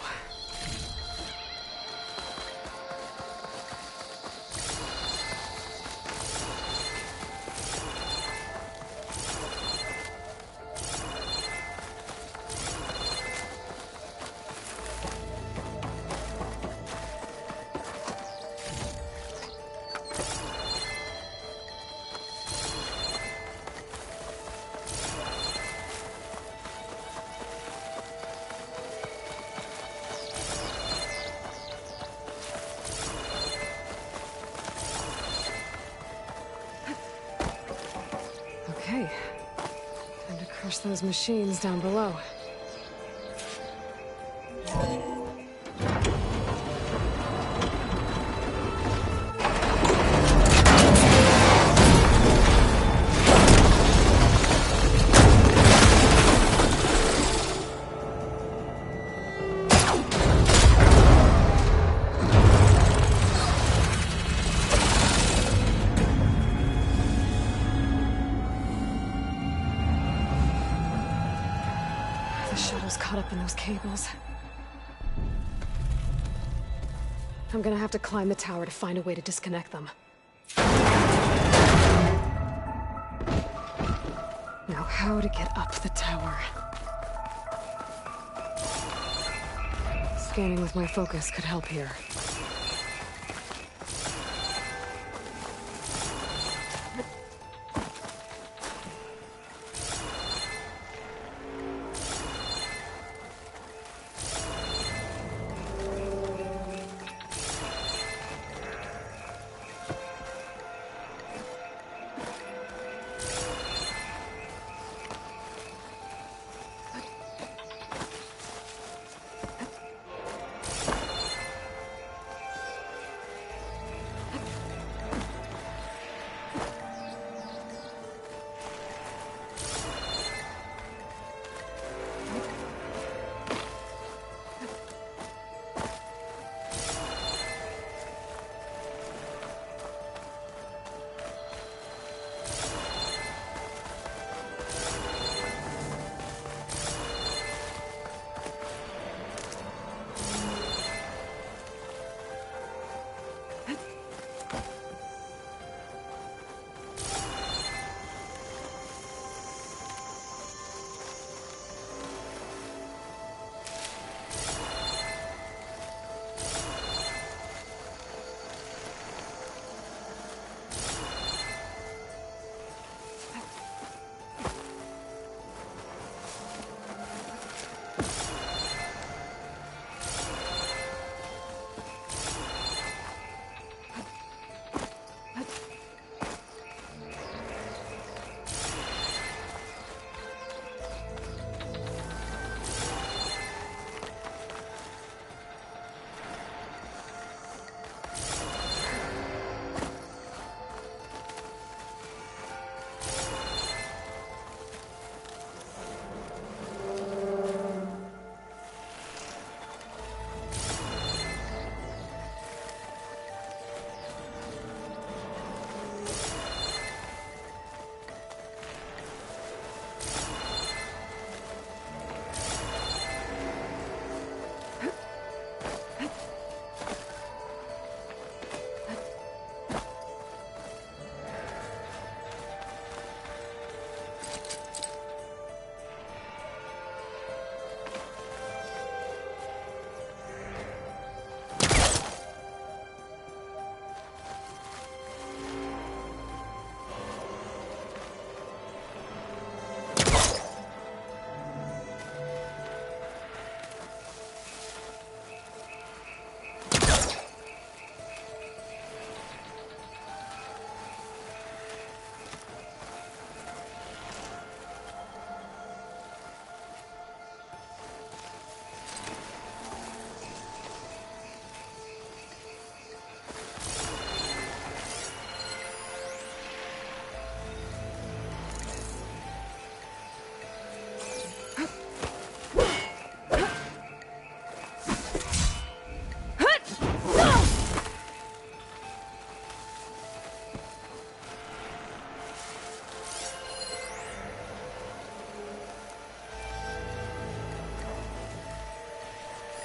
crash those machines down below. The shuttle's caught up in those cables. I'm gonna have to climb the tower to find a way to disconnect them. Now, how to get up the tower? Scanning with my focus could help here.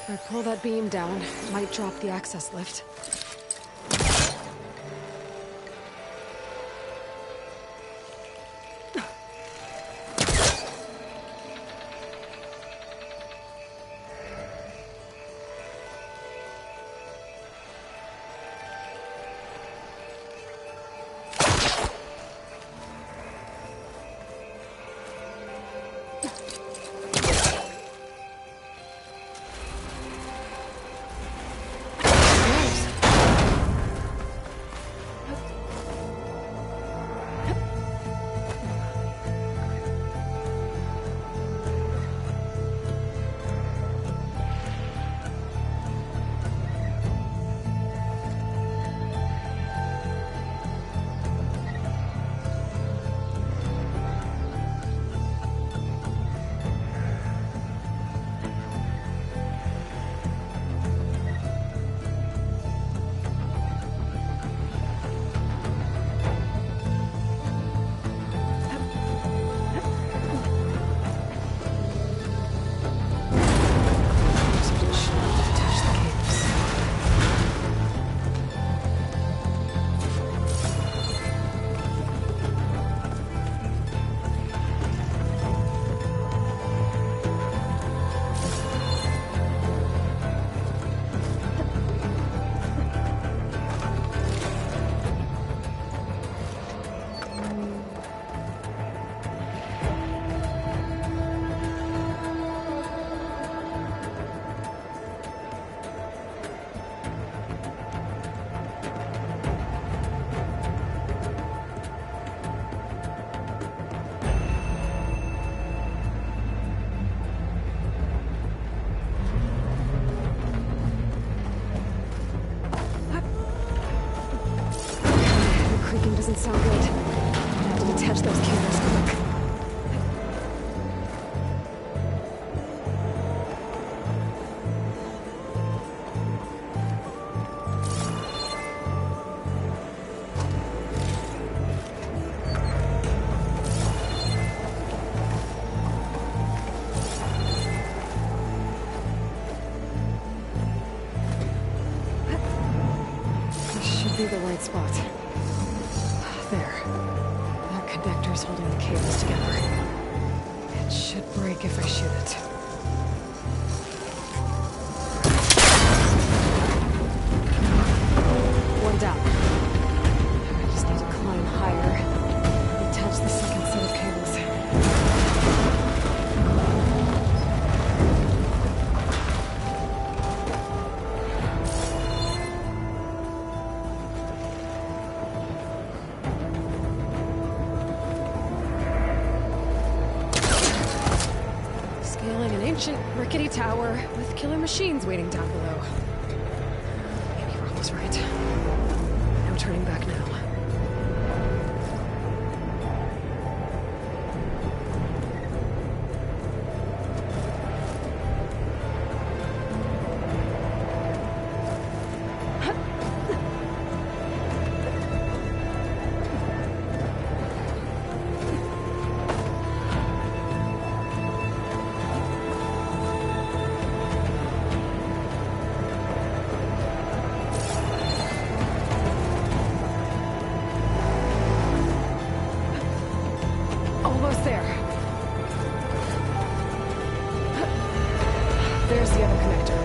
If I pull that beam down, it might drop the access lift. sound good. I have to detach those cables quick. Be the right spot. There. That connector's holding the cables together. It should break if I shoot it. One down. I just need to climb higher. Attach the second set of cables. Ancient, rickety tower with killer machines waiting down below. Maybe Roth was right. No turning back now. Almost there. There's the other connector.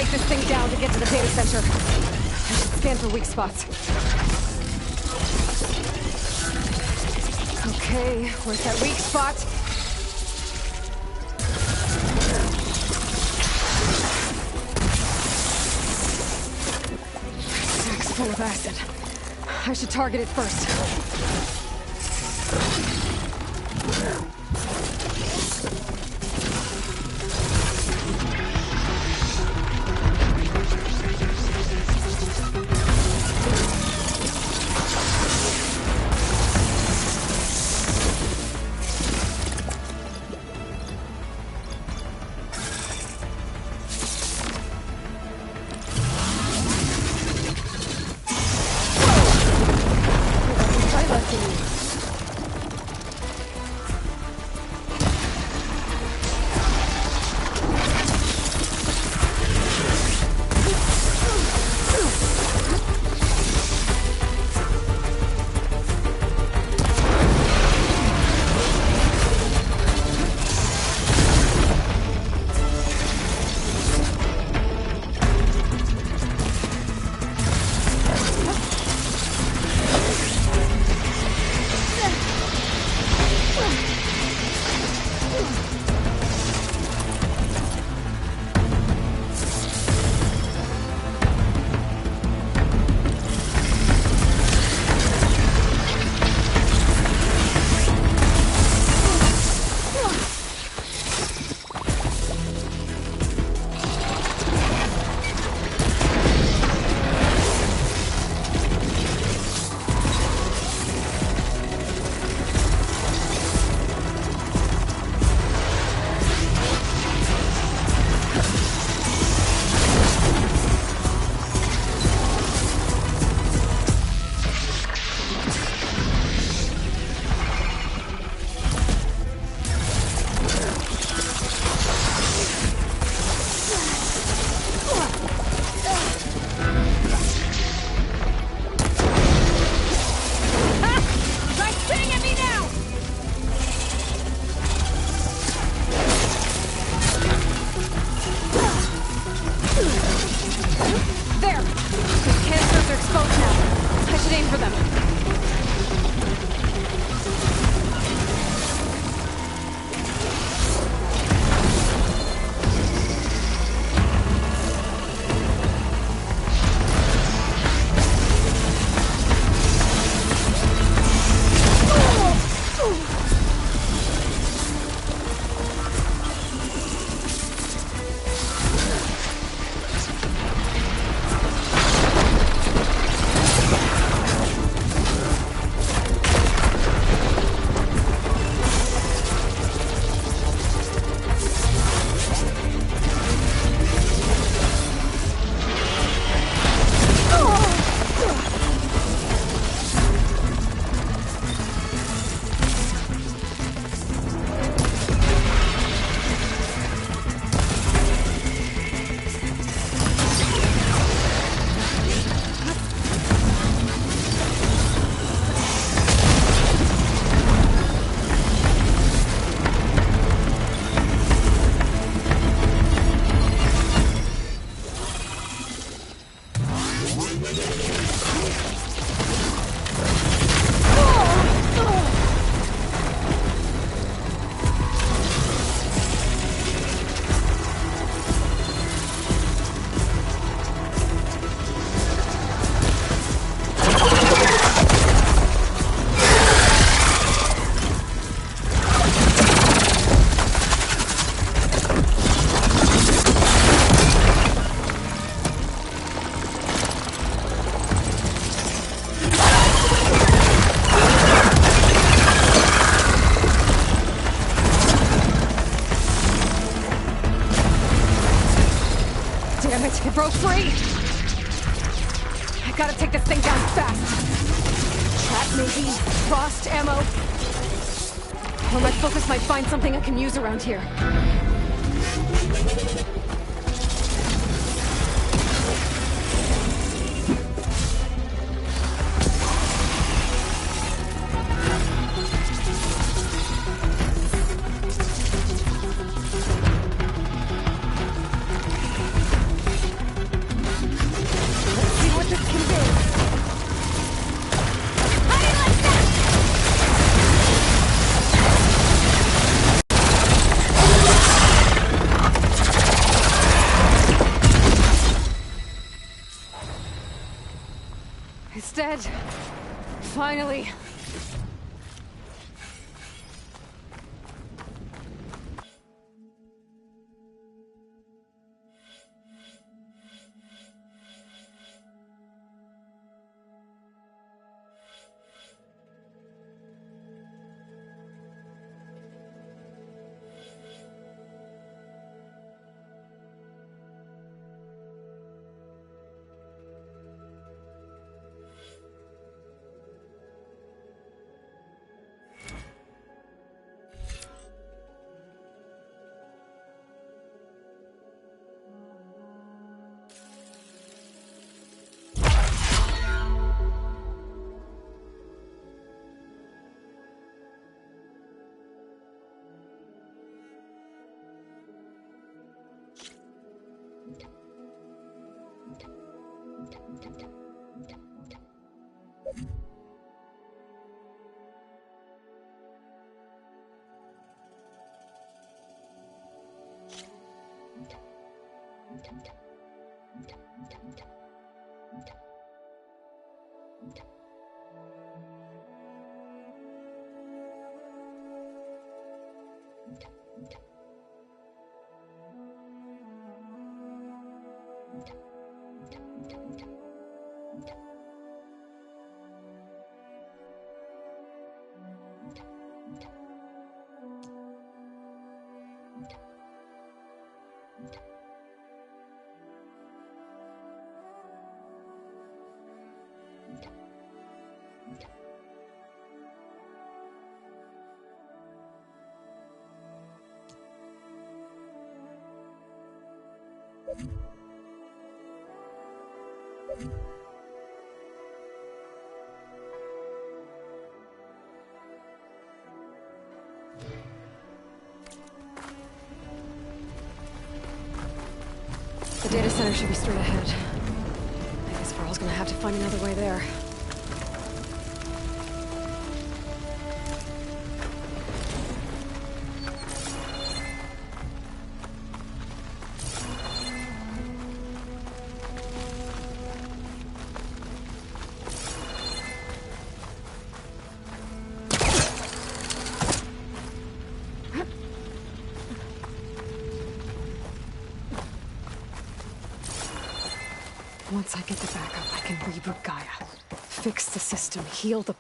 take this thing down to get to the data center. I should scan for weak spots. Okay, where's that weak spot? Sack's full of acid. I should target it first. It broke free! I gotta take this thing down fast. Trap maybe? Frost ammo? Or my focus might find something I can use around here. dead. Finally. The data center should be straight ahead. I guess Varl's gonna have to find another way there. Once I get the backup, I can reboot Gaia. Fix the system, heal the...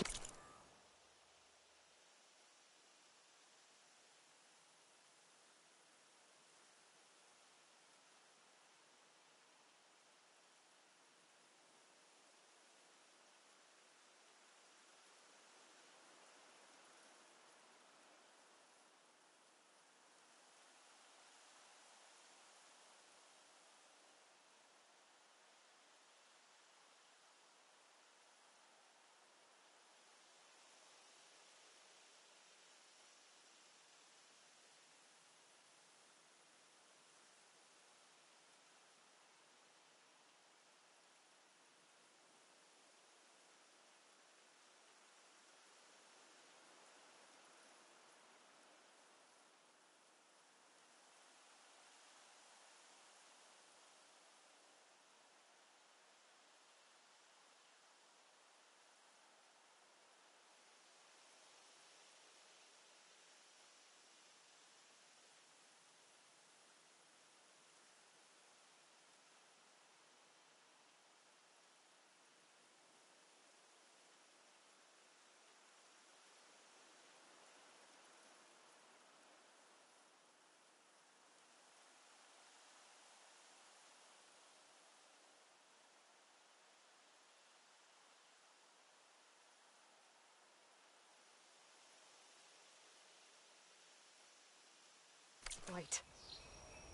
Light.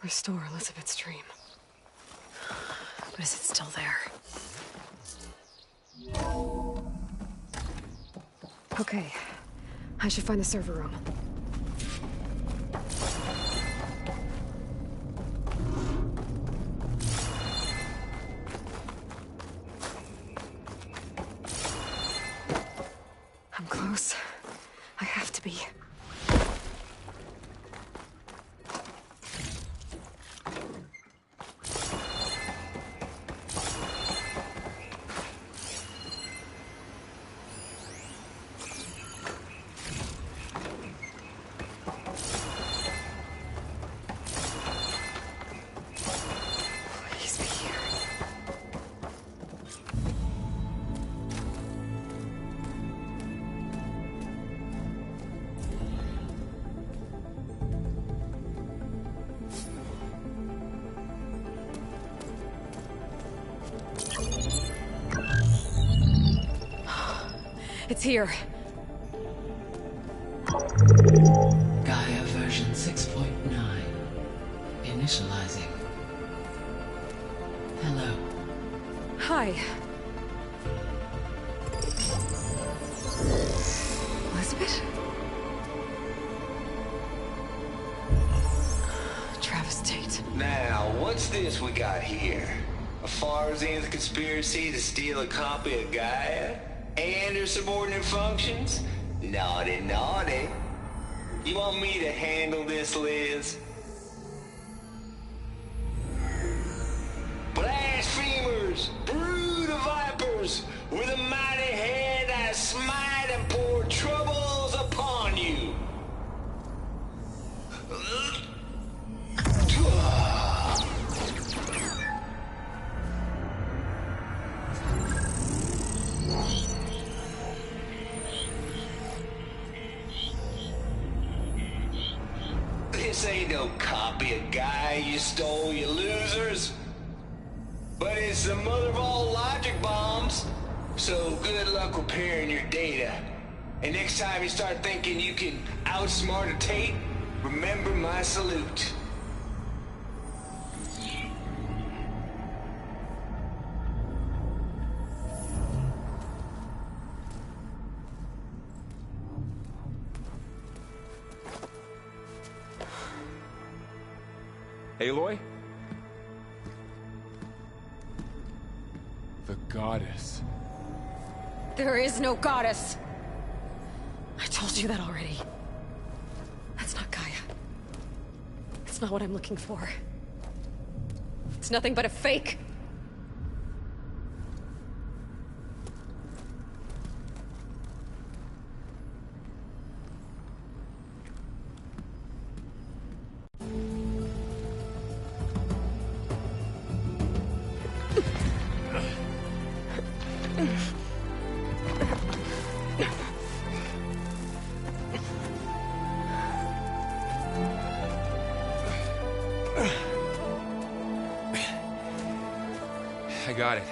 Restore Elizabeth's dream. But is it still there? Okay. I should find the server room. I'm close. I have to be. It's here. Gaia version 6.9. Initializing. Hello. Hi. Elizabeth? Travis Tate. Now, what's this we got here? A Farsian's conspiracy to steal a copy of Gaia? And her subordinate functions? Naughty, naughty. You want me to handle this, Liz? Blasphemers! Brood of vipers! With a mighty hand I smite and pour troubles upon you! This ain't no copy of Gaia you stole, you losers. But it's the mother of all logic bombs. So good luck repairing your data. And next time you start thinking you can outsmart a Tate, remember my salute. Aloy? The goddess. There is no goddess. I told you that already. That's not Gaia. It's not what I'm looking for. It's nothing but a fake. I got it.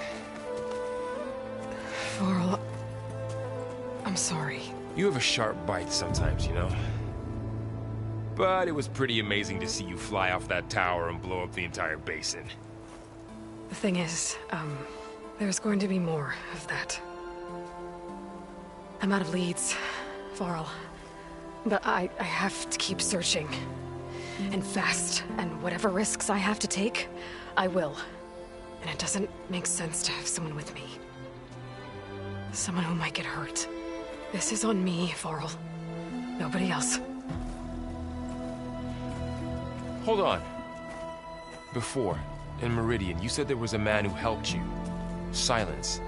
Varl, I'm sorry. You have a sharp bite sometimes, you know? But it was pretty amazing to see you fly off that tower and blow up the entire basin. The thing is, there's going to be more of that. I'm out of leads, Varl. But I have to keep searching. And fast. And whatever risks I have to take, I will. And it doesn't make sense to have someone with me. Someone who might get hurt. This is on me, Varl. Nobody else. Hold on. Before, in Meridian, you said there was a man who helped you. Silence.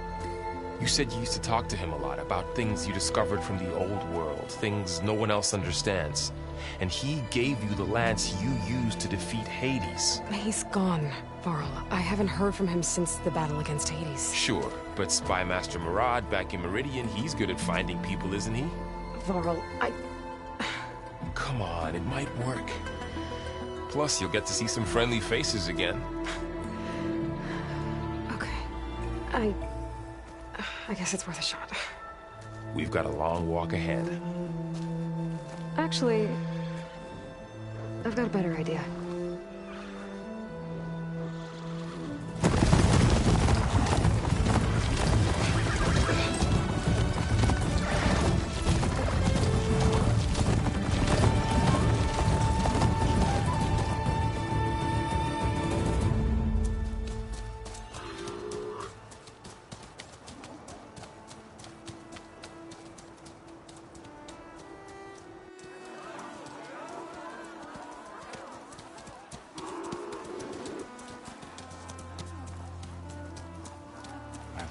You said you used to talk to him a lot about things you discovered from the old world, things no one else understands. And he gave you the lance you used to defeat Hades. He's gone, Varl. I haven't heard from him since the battle against Hades. Sure, but Spy Master Murad back in Meridian, he's good at finding people, isn't he? Varl, Come on, it might work. Plus, you'll get to see some friendly faces again. Okay. I guess it's worth a shot. We've got a long walk ahead. Actually, I've got a better idea.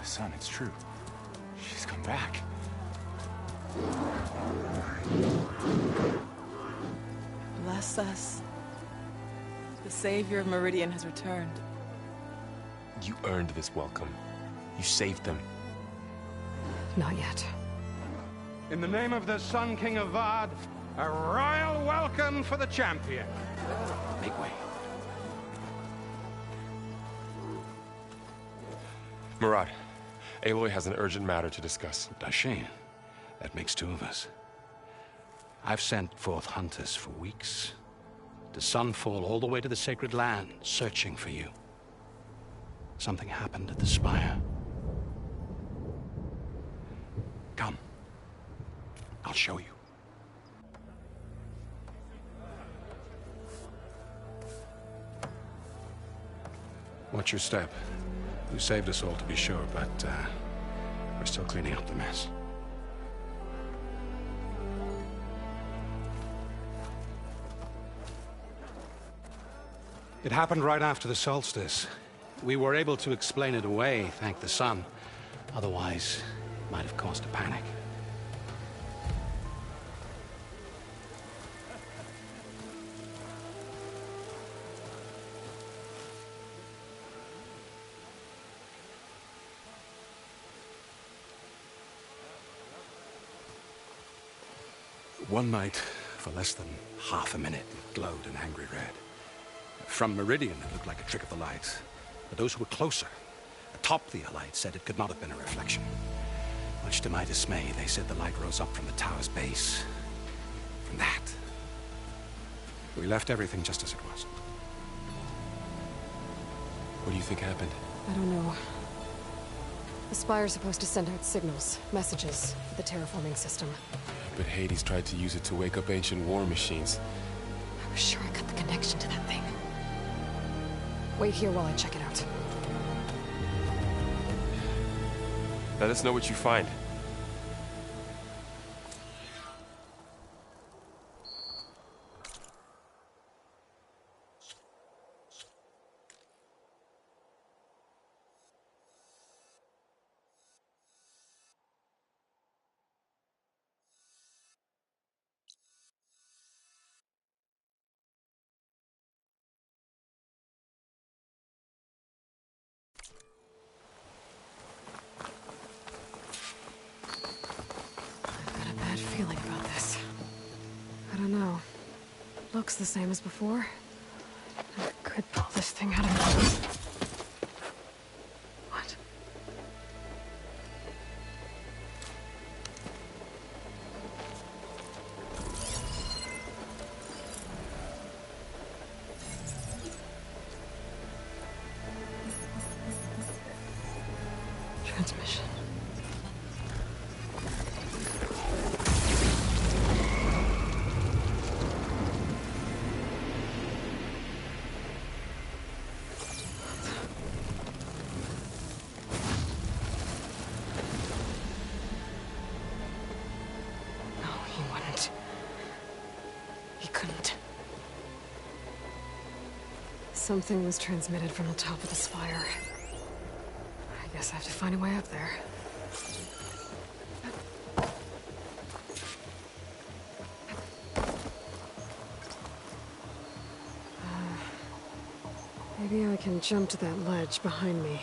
Son, it's true. She's come back. Bless us. The Savior of Meridian has returned. You earned this welcome. You saved them. Not yet. In the name of the Sun King of Vard, a royal welcome for the champion. Make way. Murad, Aloy has an urgent matter to discuss. Dashane, That makes two of us. I've sent forth hunters for weeks, to Sunfall all the way to the Sacred Land, searching for you. Something happened at the Spire. Come. I'll show you. Watch your step. You saved us all, to be sure, but we're still cleaning up the mess. It happened right after the solstice. We were able to explain it away, thank the sun. Otherwise, it might have caused a panic. One night, for less than half a minute, it glowed an angry red. From Meridian, it looked like a trick of the light. But those who were closer, atop the light, said it could not have been a reflection. Much to my dismay, they said the light rose up from the tower's base. From that. We left everything just as it was. What do you think happened? I don't know. The Spire's supposed to send out signals, messages, for the terraforming system. But Hades tried to use it to wake up ancient war machines. I was sure I got the connection to that thing. Wait here while I check it out. Let us know what you find. Feeling about this. I don't know. Looks the same as before. I could pull this thing out of me. What? Transmission. Something was transmitted from the top of the spire. I guess I have to find a way up there. Maybe I can jump to that ledge behind me.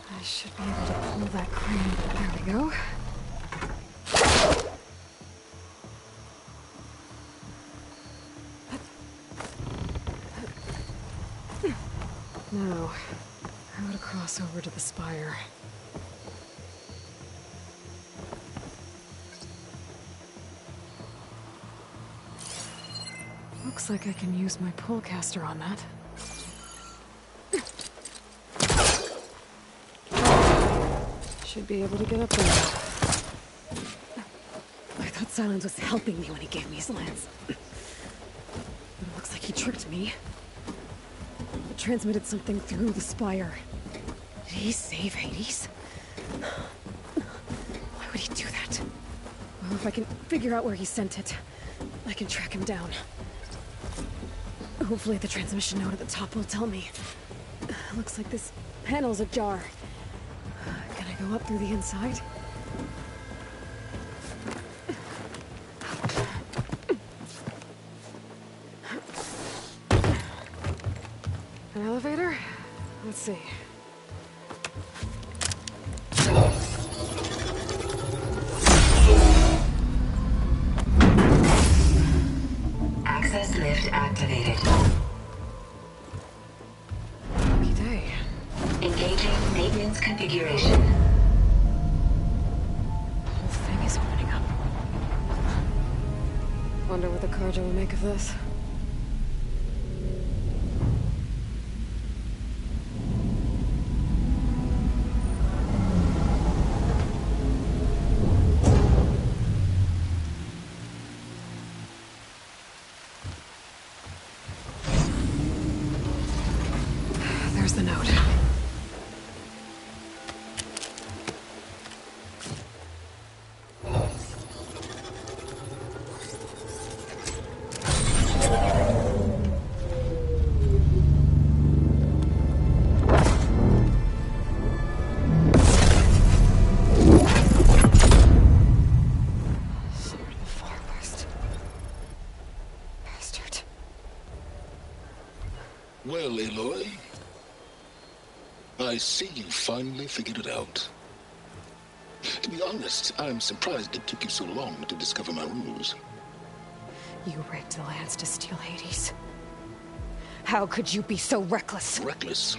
I should be able to pull that crane. There we go. Now, how gotta cross over to the spire. Looks like I can use my pullcaster on that. Should be able to get up there. I thought Silence was helping me when he gave me his lance. But it looks like he tricked me. It transmitted something through the spire. Did he save Hades? Why would he do that? Well, if I can figure out where he sent it, I can track him down. Hopefully the transmission node at the top will tell me. Looks like this panel's ajar. Can I go up through the inside? An elevator? Let's see. Access lift activated. Lucky day. Engaging maintenance configuration. The whole thing is opening up. Wonder what the Carja will make of this. There's the note. Sword of the Far West. Bastard. Well, Aloy, I see you finally figured it out. To be honest, I'm surprised it took you so long to discover my ruse. You rigged the lance to steal Hades. How could you be so reckless? Reckless?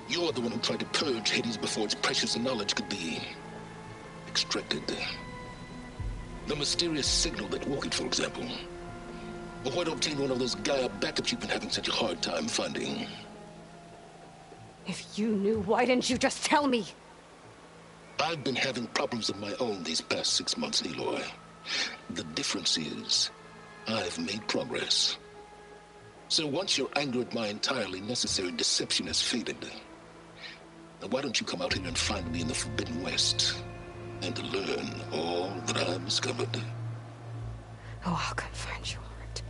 You're the one who tried to purge Hades before its precious knowledge could be extracted. The mysterious signal that woke it, for example. Or why to obtain one of those Gaia backups you've been having such a hard time finding. If you knew, why didn't you just tell me? I've been having problems of my own these past 6 months, Aloy. The difference is, I've made progress. So once your anger at my entirely necessary deception has faded, now why don't you come out here and find me in the Forbidden West, and learn all that I've discovered? Oh, I'll come find you, all right.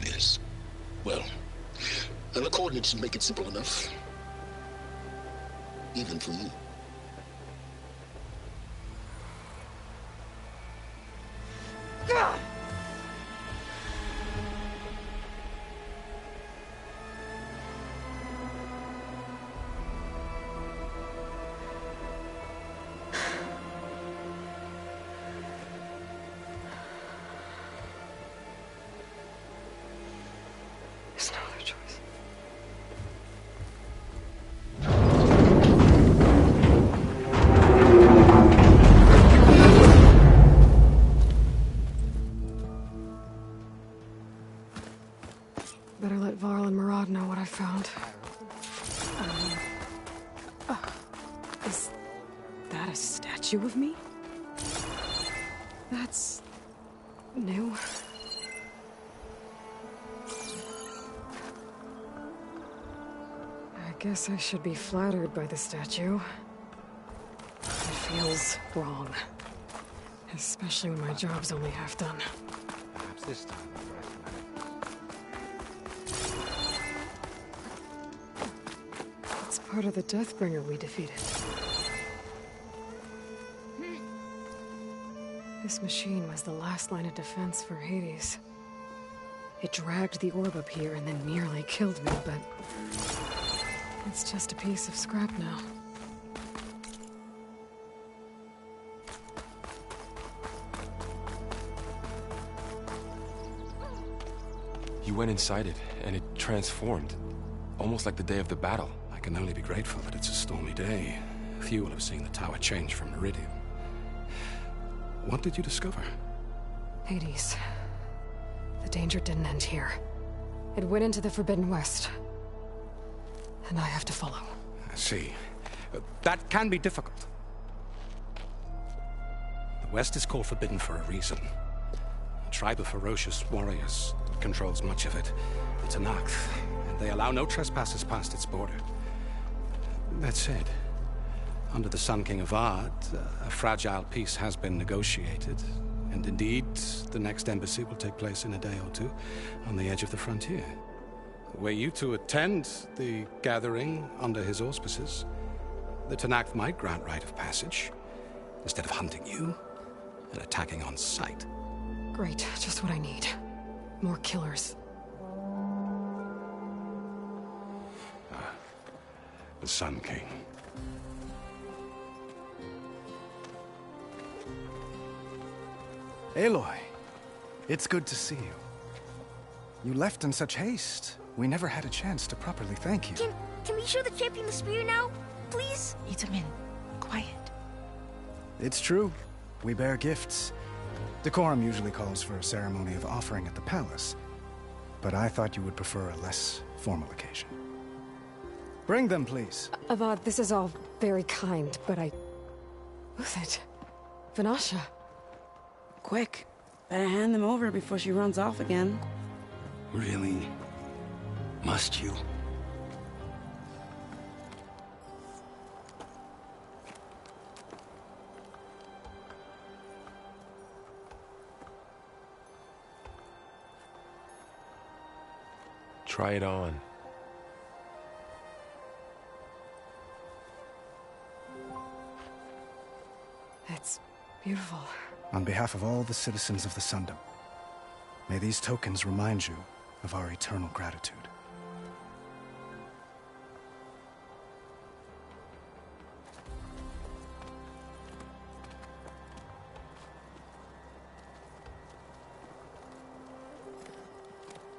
Yes. Well, and the coordinates should make it simple enough. Even for you. God! There's no other choice. Better let Varl and Murad know what I found. Is that a statue of me? That's new. I guess I should be flattered by the statue. It feels wrong. Especially when my job's only half done. Perhaps this time. It's part of the Deathbringer we defeated. This machine was the last line of defense for Hades. It dragged the orb up here and then nearly killed me, but it's just a piece of scrap now. You went inside it, and it transformed. almost like the day of the battle. I can only be grateful that it's a stormy day. Few will have seen the tower change from Meridian. What did you discover? Hades. The danger didn't end here. It went into the Forbidden West. And I have to follow. I see. That can be difficult. The West is called Forbidden for a reason. A tribe of ferocious warriors controls much of it. It's an Akth, and they allow no trespassers past its border. That said, under the Sun King Avad, a fragile peace has been negotiated. And indeed, the next embassy will take place in a day or two on the edge of the frontier. Were you to attend the gathering under his auspices, the Tenakth might grant right of passage, instead of hunting you and attacking on sight. Great, just what I need. More killers. The Sun King. Aloy, it's good to see you. You left in such haste. We never had a chance to properly thank you. Can we show the champion the spear now, please? Itamen, quiet. It's true. We bear gifts. Decorum usually calls for a ceremony of offering at the palace, but I thought you would prefer a less formal occasion. Bring them, please. Avad, this is all very kind, but Who's it? Vanasha. Quick. Better hand them over before she runs off again. Really? Must you? Try it on. It's beautiful. On behalf of all the citizens of the Sundom, may these tokens remind you of our eternal gratitude.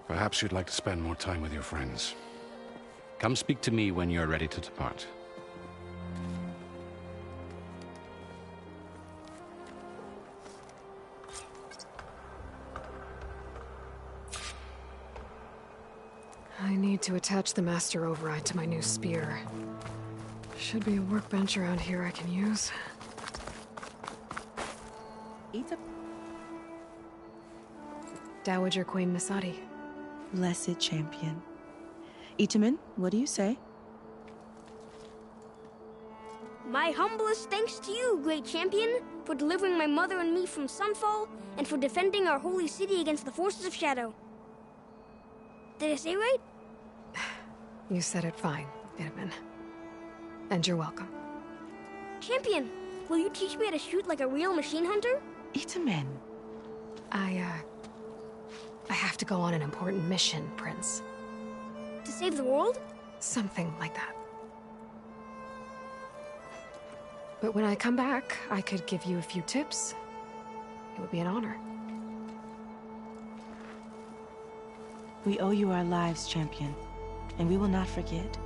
Perhaps you'd like to spend more time with your friends. Come speak to me when you're ready to depart. I need to attach the Master Override to my new spear. Should be a workbench around here I can use. Dowager Queen Nasadi. Blessed champion. Itamen, what do you say? My humblest thanks to you, great champion, for delivering my mother and me from Sunfall, and for defending our holy city against the forces of Shadow. Did I say right? You said it fine, Itamen. And you're welcome. Champion, will you teach me how to shoot like a real machine hunter? Itamen. I have to go on an important mission, Prince. To save the world? Something like that. But when I come back, I could give you a few tips. It would be an honor. We owe you our lives, champion, and we will not forget.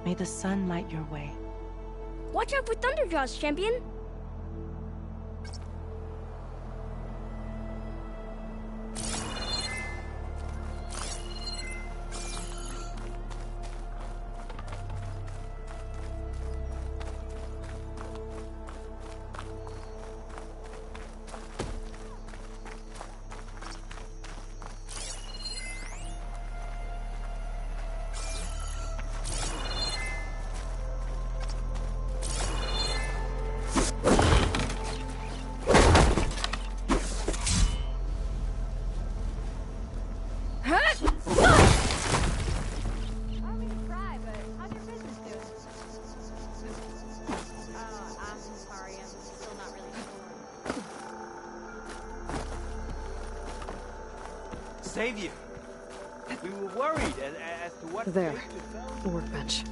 May the sun light your way. Watch out for Thunderjaws, champion! Save you. We were worried as to what... There. The workbench.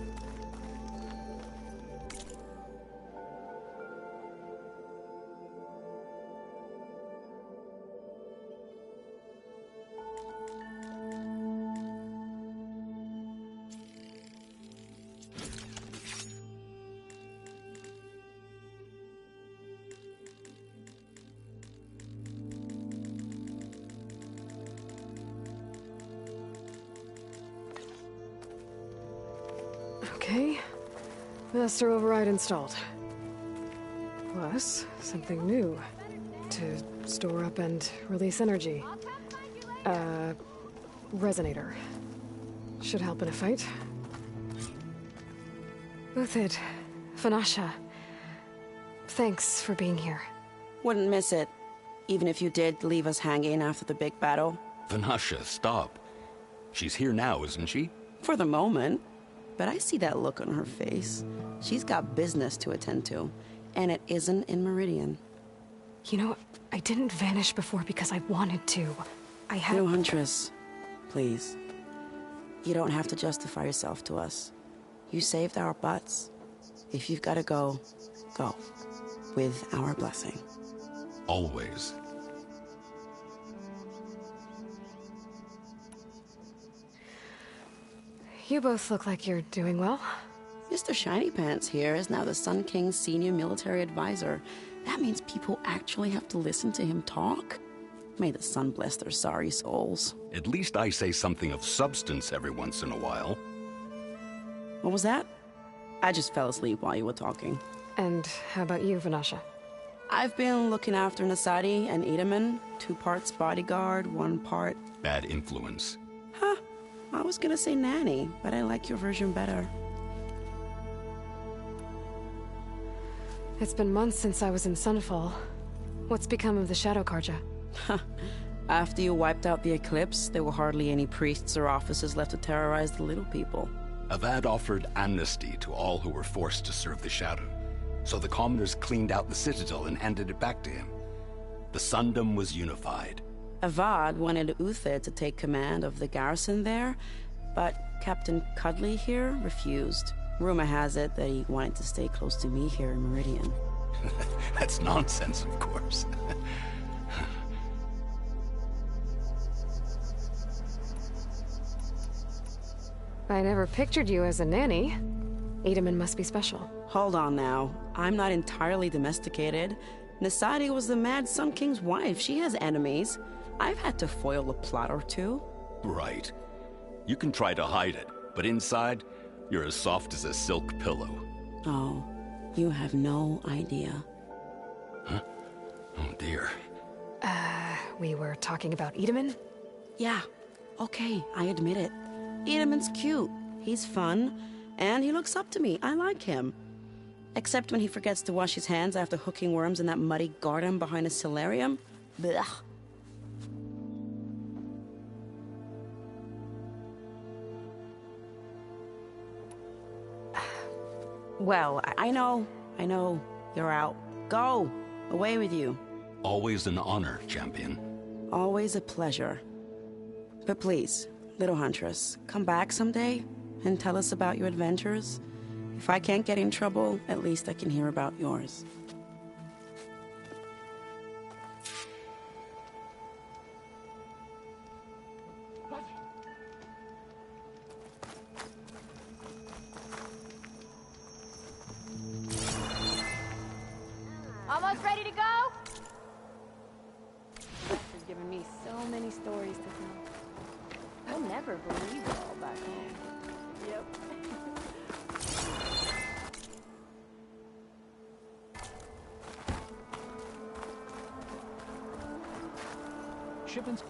Okay. Master override installed. Plus, something new. To store up and release energy. Resonator. Should help in a fight. Uthid, Vanasha. Thanks for being here. Wouldn't miss it. Even if you did leave us hanging after the big battle. Vanasha, stop. She's here now, isn't she? For the moment. But I see that look on her face. She's got business to attend to. And it isn't in Meridian. You know, I didn't vanish before because I wanted to. I had... No, Huntress. Please. You don't have to justify yourself to us. You saved our butts. If you've got to go, go. With our blessing. Always. You both look like you're doing well. Mr. Shiny Pants here is now the Sun King's senior military advisor. That means people actually have to listen to him talk? May the sun bless their sorry souls. At least I say something of substance every once in a while. What was that? I just fell asleep while you were talking. And how about you, Vanasha? I've been looking after Nasadi and Edaman. 2 parts bodyguard, 1 part... bad influence. Huh. I was gonna say nanny, but I like your version better. It's been months since I was in Sunfall. What's become of the Shadow Carja? After you wiped out the Eclipse, there were hardly any priests or officers left to terrorize the little people. Avad offered amnesty to all who were forced to serve the Shadow. So the commoners cleaned out the Citadel and handed it back to him. The Sundom was unified. Avad wanted Uthid to take command of the garrison there, but Captain Cudley here refused. Rumor has it that he wanted to stay close to me here in Meridian. That's nonsense, of course. I never pictured you as a nanny. Edaman must be special. Hold on now. I'm not entirely domesticated. Nasadi was the Mad Sun King's wife. She has enemies. I've had to foil a plot or two. Right. You can try to hide it, but inside, you're as soft as a silk pillow. Oh, you have no idea. Huh? Oh dear. We were talking about Edaman? Yeah. Okay, I admit it. Edaman's cute. He's fun. And he looks up to me. I like him. Except when he forgets to wash his hands after hooking worms in that muddy garden behind a solarium. Blech. Well, I know. You're out. Go! Away with you. Always an honor, champion. Always a pleasure. But please, little Huntress, come back someday and tell us about your adventures. If I can't get in trouble, at least I can hear about yours. Almost ready to go? She's giving me so many stories to tell. I'll never believe it all back home. Yep. Shipments.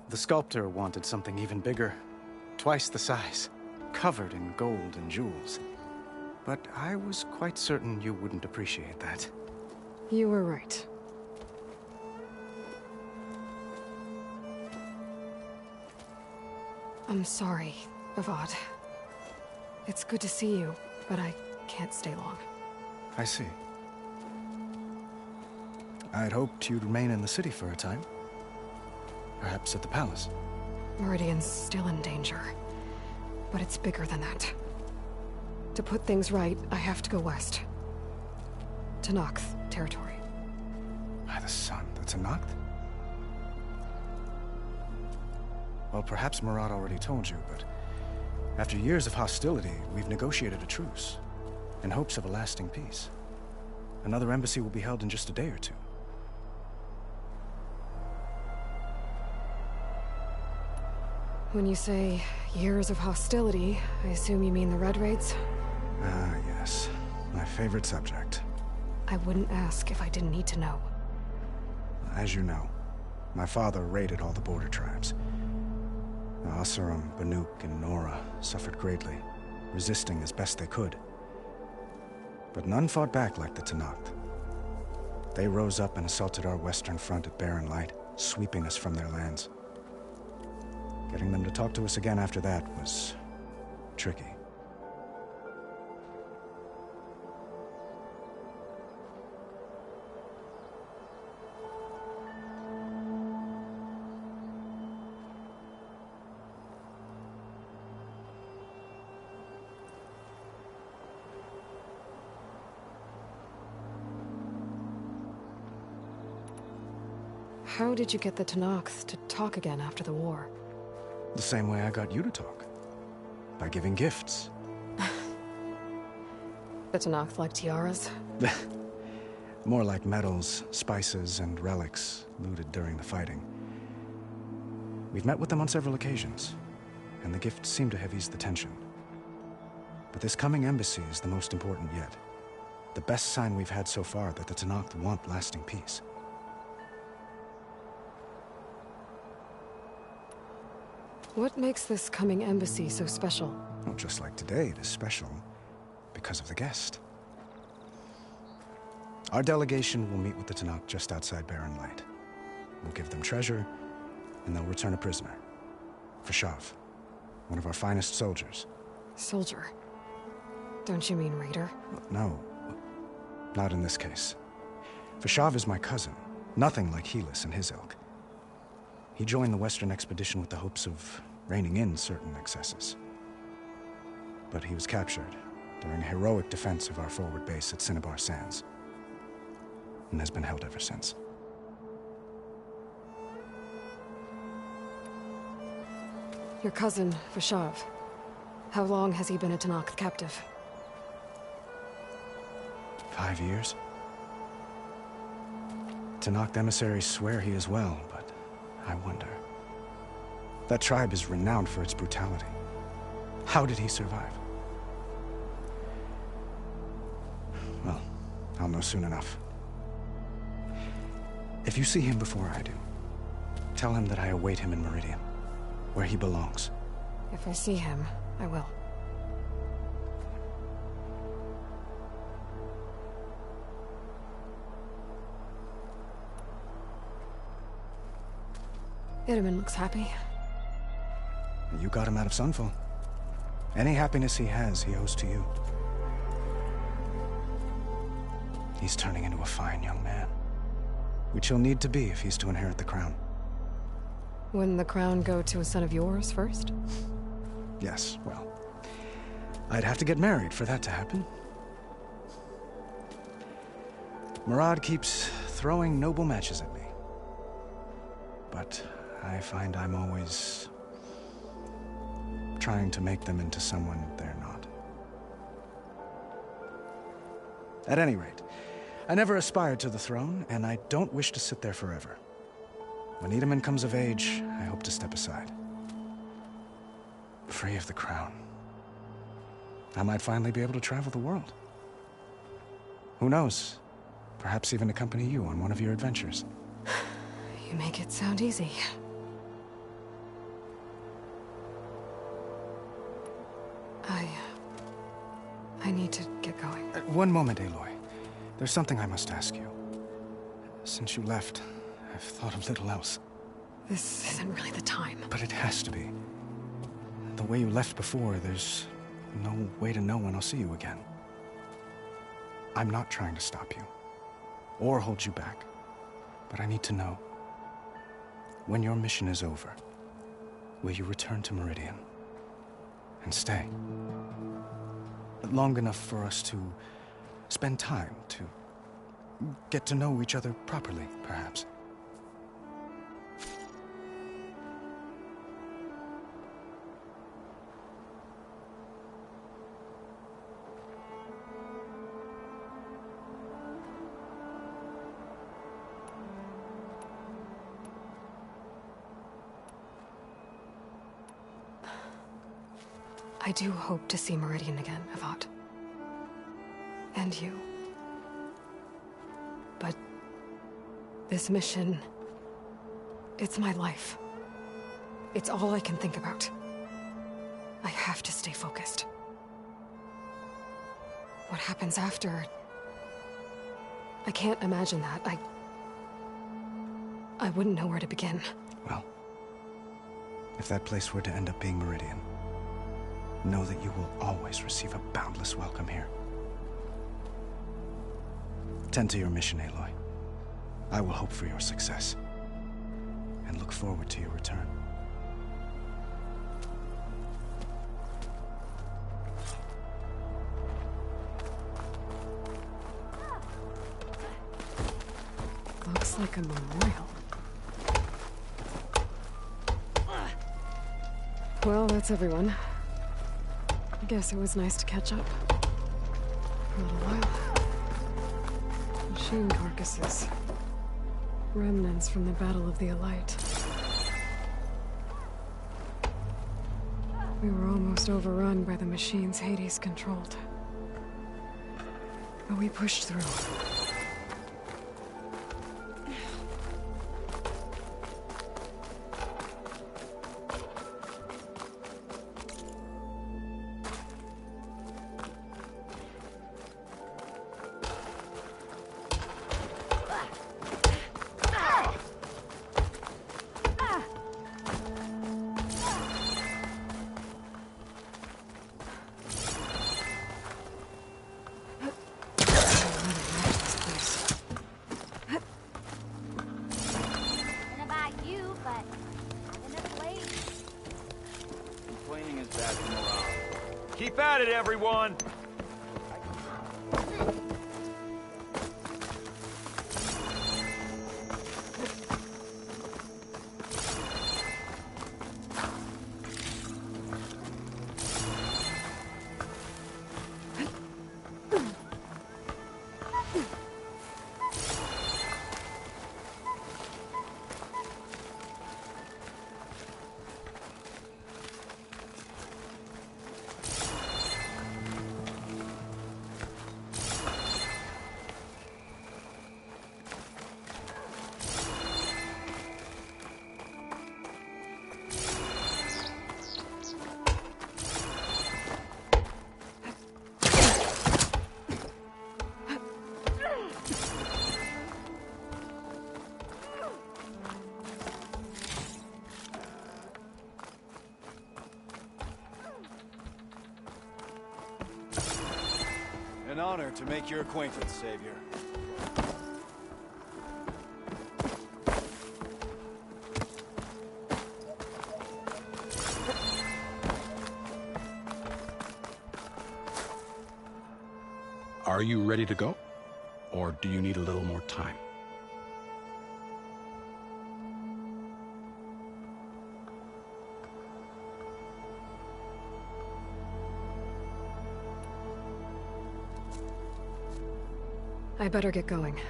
The sculptor wanted something even bigger, twice the size, covered in gold and jewels. But I was quite certain you wouldn't appreciate that. You were right. I'm sorry, Avad. It's good to see you, but I can't stay long. I see. I'd hoped you'd remain in the city for a time. Perhaps at the palace. Meridian's still in danger. But it's bigger than that. To put things right, I have to go west. To Noct territory. By the sun, that's a Noct? Well, perhaps Murad already told you, but after years of hostility, we've negotiated a truce, in hopes of a lasting peace. Another embassy will be held in just a day or two. When you say years of hostility, I assume you mean the Red Raids? Ah, yes. My favorite subject. I wouldn't ask if I didn't need to know. As you know, my father raided all the border tribes. The Oseram, Banuk, and Nora suffered greatly, resisting as best they could. But none fought back like the Tenakth. They rose up and assaulted our western front at Barren Light, sweeping us from their lands. Getting them to talk to us again after that was tricky. How did you get the Tenakth to talk again after the war? The same way I got you to talk. By giving gifts. The Tenakth like tiaras? More like medals, spices, and relics looted during the fighting. We've met with them on several occasions, and the gifts seem to have eased the tension. But this coming embassy is the most important yet. The best sign we've had so far that the Tenakth want lasting peace. What makes this coming embassy so special? Well, just like today, it is special because of the guest. Our delegation will meet with the Tenakth just outside Barren Light. We'll give them treasure, and they'll return a prisoner. Fashav, one of our finest soldiers. Soldier? Don't you mean raider? No, not in this case. Fashav is my cousin, nothing like Helis and his ilk. He joined the Western expedition with the hopes of reining in certain excesses. But he was captured during a heroic defense of our forward base at Cinnabar Sands, and has been held ever since. Your cousin, Fashav. How long has he been a Tenakth captive? 5 years. Tenakth emissaries swear he is well, but I wonder. That tribe is renowned for its brutality. How did he survive? Well, I'll know soon enough. If you see him before I do, tell him that I await him in Meridian, where he belongs. If I see him, I will. Itamen looks happy. You got him out of Sunfall. Any happiness he has, he owes to you. He's turning into a fine young man, which he'll need to be if he's to inherit the crown. Wouldn't the crown go to a son of yours first? Yes, well, I'd have to get married for that to happen. Murad keeps throwing noble matches at me. But I find I'm always trying to make them into someone they're not. At any rate, I never aspired to the throne, and I don't wish to sit there forever. When Itamen comes of age, I hope to step aside. Free of the crown. I might finally be able to travel the world. Who knows? Perhaps even accompany you on one of your adventures. You make it sound easy. I need to get going. One moment, Aloy. There's something I must ask you. Since you left, I've thought of little else. This isn't really the time. But it has to be. The way you left before, there's no way to know when I'll see you again. I'm not trying to stop you, or hold you back. But I need to know, when your mission is over, will you return to Meridian? And stay? Long enough for us to spend time, to get to know each other properly, perhaps. I do hope to see Meridian again, Avad. And you. But this mission, it's my life. It's all I can think about. I have to stay focused. What happens after? I can't imagine that. I wouldn't know where to begin. Well, if that place were to end up being Meridian, know that you will always receive a boundless welcome here. Tend to your mission, Aloy. I will hope for your success, and look forward to your return. Looks like a memorial. Well, that's everyone. I guess it was nice to catch up. For a little while. Machine carcasses. Remnants from the Battle of the Elite. We were almost overrun by the machines Hades controlled. But we pushed through. Keep at it, everyone! An honor to make your acquaintance, Savior. Are you ready to go? Or do you need a little more time? I better get going.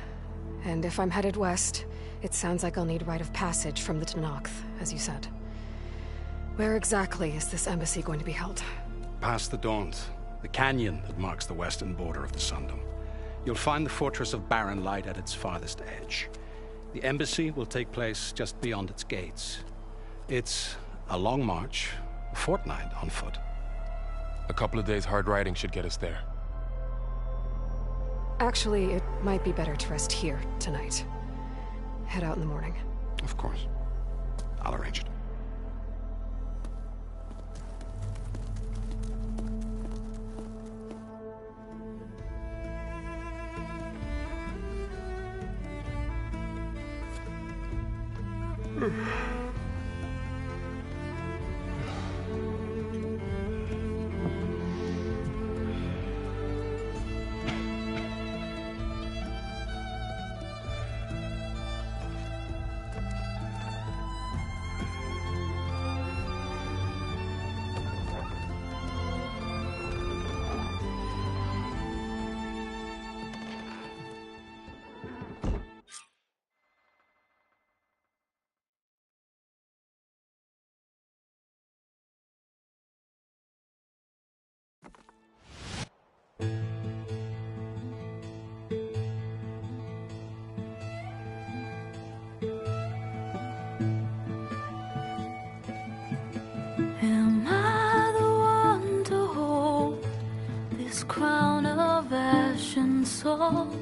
And if I'm headed west, it sounds like I'll need rite of passage from the Tenakth, as you said. Where exactly is this embassy going to be held? Past the Dawns, the canyon that marks the western border of the Sundom. You'll find the fortress of Barren Light at its farthest edge. The embassy will take place just beyond its gates. It's a long march, a fortnight on foot. A couple of days hard riding should get us there. Actually, it might be better to rest here tonight. Head out in the morning. Of course. I'll arrange it. Am I the one to hold this crown of ash and salt?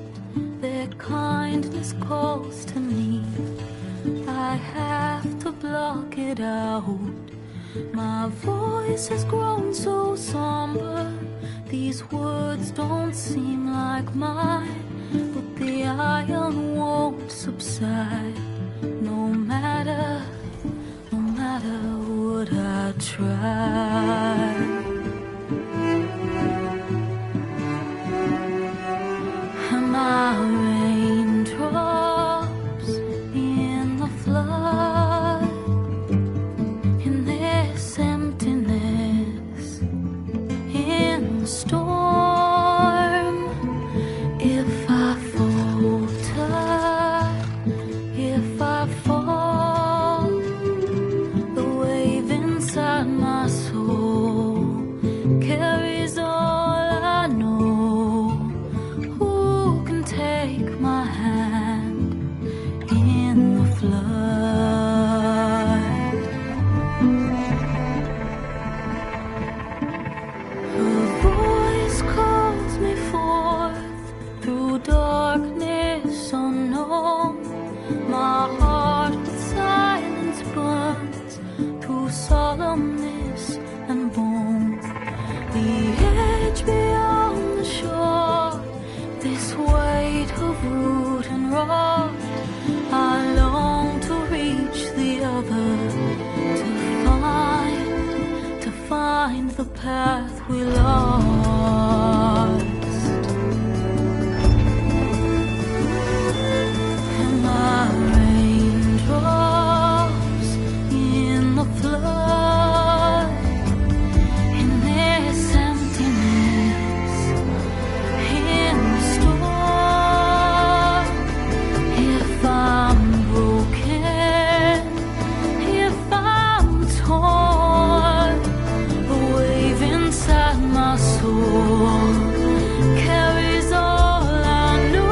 Their kindness calls to me. I have to block it out. My voice has grown so somber. These words don't seem like mine, but the iron won't subside. No matter what I try. Am I raindrops in the flood? In this emptiness, in the storm. If I falter, if I fall, the wave inside my soul carries all I know. Who can take my hand in the flood? Her voice calls me forth through darkness unknown. My heart with silence burns through solemnness and bone. The edge beyond the shore, this weight of root and rod. I long to reach the other, to find the path we lost. Am I raindrops in the flood? In this emptiness, in the storm. If I'm broken, if I'm torn, the wave inside my soul carries all I know.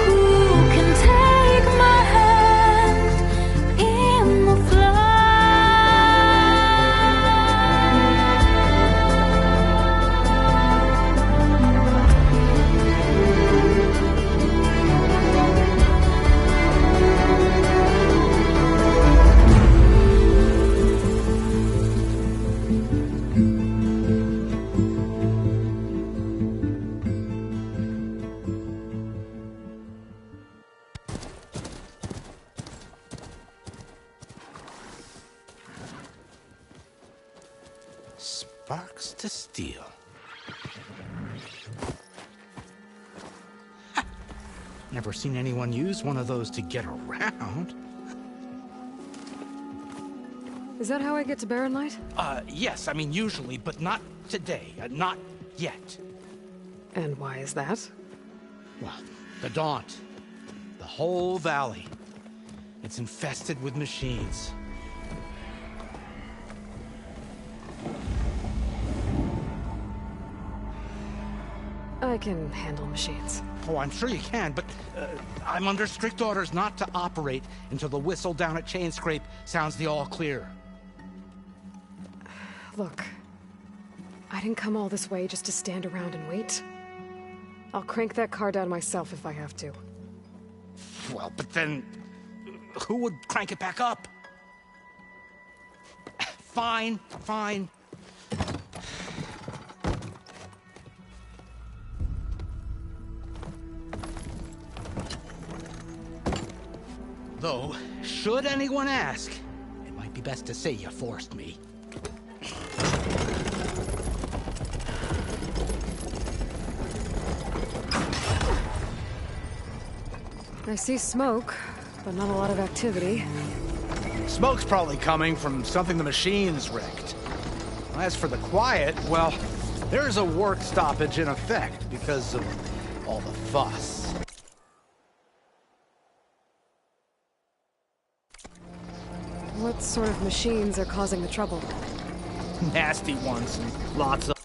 Who can take my hand in the Sparks to steel. Ha! Never seen anyone use one of those to get around. Is that how I get to Barren Light? Yes, I mean usually, but not today. Not yet. And why is that? Well, the Daunt. The whole valley. It's infested with machines. I can handle machines. Oh, I'm sure you can, but I'm under strict orders not to operate until the whistle down at Chainscrape sounds the all clear. Look, I didn't come all this way just to stand around and wait. I'll crank that car down myself if I have to. Well, but then who would crank it back up? Fine, fine. Though, should anyone ask, it might be best to say you forced me. I see smoke, but not a lot of activity. Smoke's probably coming from something the machines wrecked. As for the quiet, well, there's a work stoppage in effect because of all the fuss. What sort of machines are causing the trouble? Nasty ones and lots of...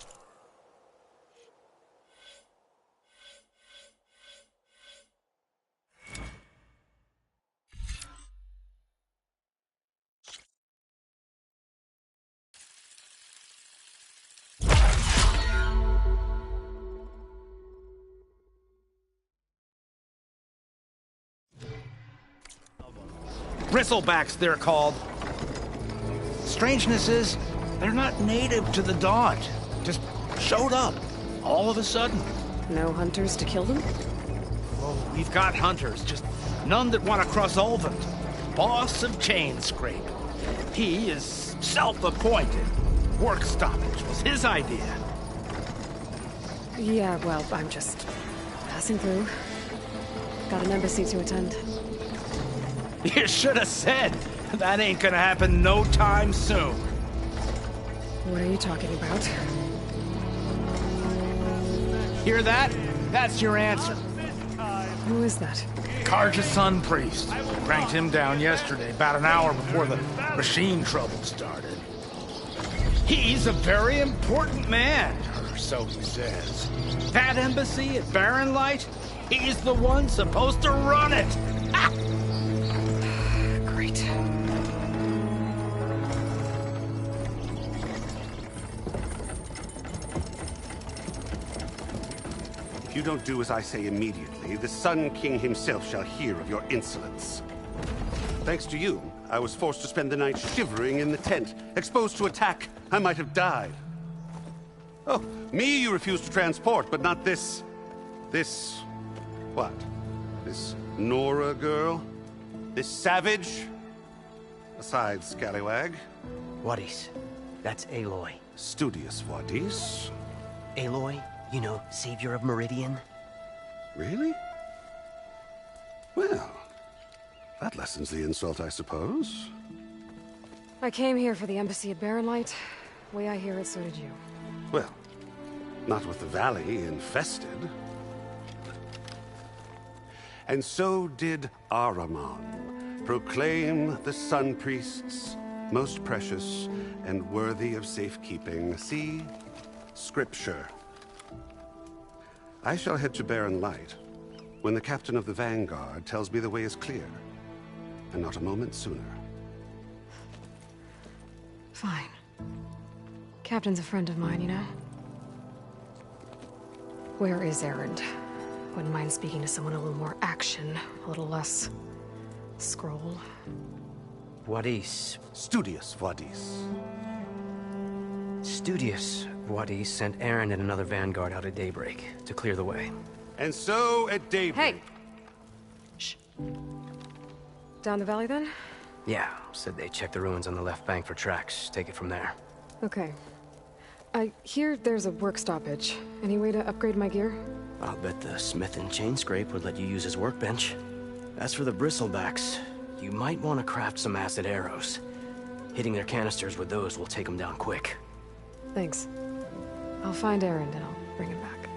Bristlebacks, they're called. Strangeness is, they're not native to the Dawn. Just showed up, all of a sudden. No hunters to kill them? Well, we've got hunters, just none that want to cross Ulvund. Boss of Chainscrape. He is self-appointed. Work stoppage was his idea. Yeah, well, I'm just passing through. Got an embassy to attend. You should have said. That ain't gonna happen no time soon. What are you talking about? Hear that? That's your answer. Who is that? Karja's Sun Priest. Cranked him down yesterday, about an hour before the machine trouble started. He's a very important man, or so he says. That embassy at Barren Light, he's the one supposed to run it. Ha! Great. If you don't do as I say immediately, the Sun King himself shall hear of your insolence. Thanks to you, I was forced to spend the night shivering in the tent. Exposed to attack, I might have died. Oh, me you refuse to transport, but not this... what? This Nora girl? This savage? Aside, scallywag. Wadis. That's Aloy. Studious Wadis. Aloy, you know, savior of Meridian. Really? Well, that lessens the insult, I suppose. I came here for the embassy at Barren Light. Way I hear it, so did you. Well, not with the valley infested. And so did Ahriman, proclaim the Sun Priests most precious and worthy of safekeeping. See? Scripture. I shall head to Barren Light when the captain of the Vanguard tells me the way is clear, and not a moment sooner. Fine. Captain's a friend of mine, you know? Where is Erend? Wouldn't mind speaking to someone a little more action, a little less... scroll. Wadis. Studious Wadis. Studious Wadis sent Erend and another Vanguard out at daybreak to clear the way. And so at daybreak... Hey! Shh. Down the valley, then? Yeah, said they checked the ruins on the left bank for tracks. Take it from there. Okay. I hear there's a work stoppage. Any way to upgrade my gear? I'll bet the Smith and Chainscrape would let you use his workbench. As for the Bristlebacks, you might want to craft some acid arrows. Hitting their canisters with those will take them down quick. Thanks. I'll find Erend and I'll bring him back.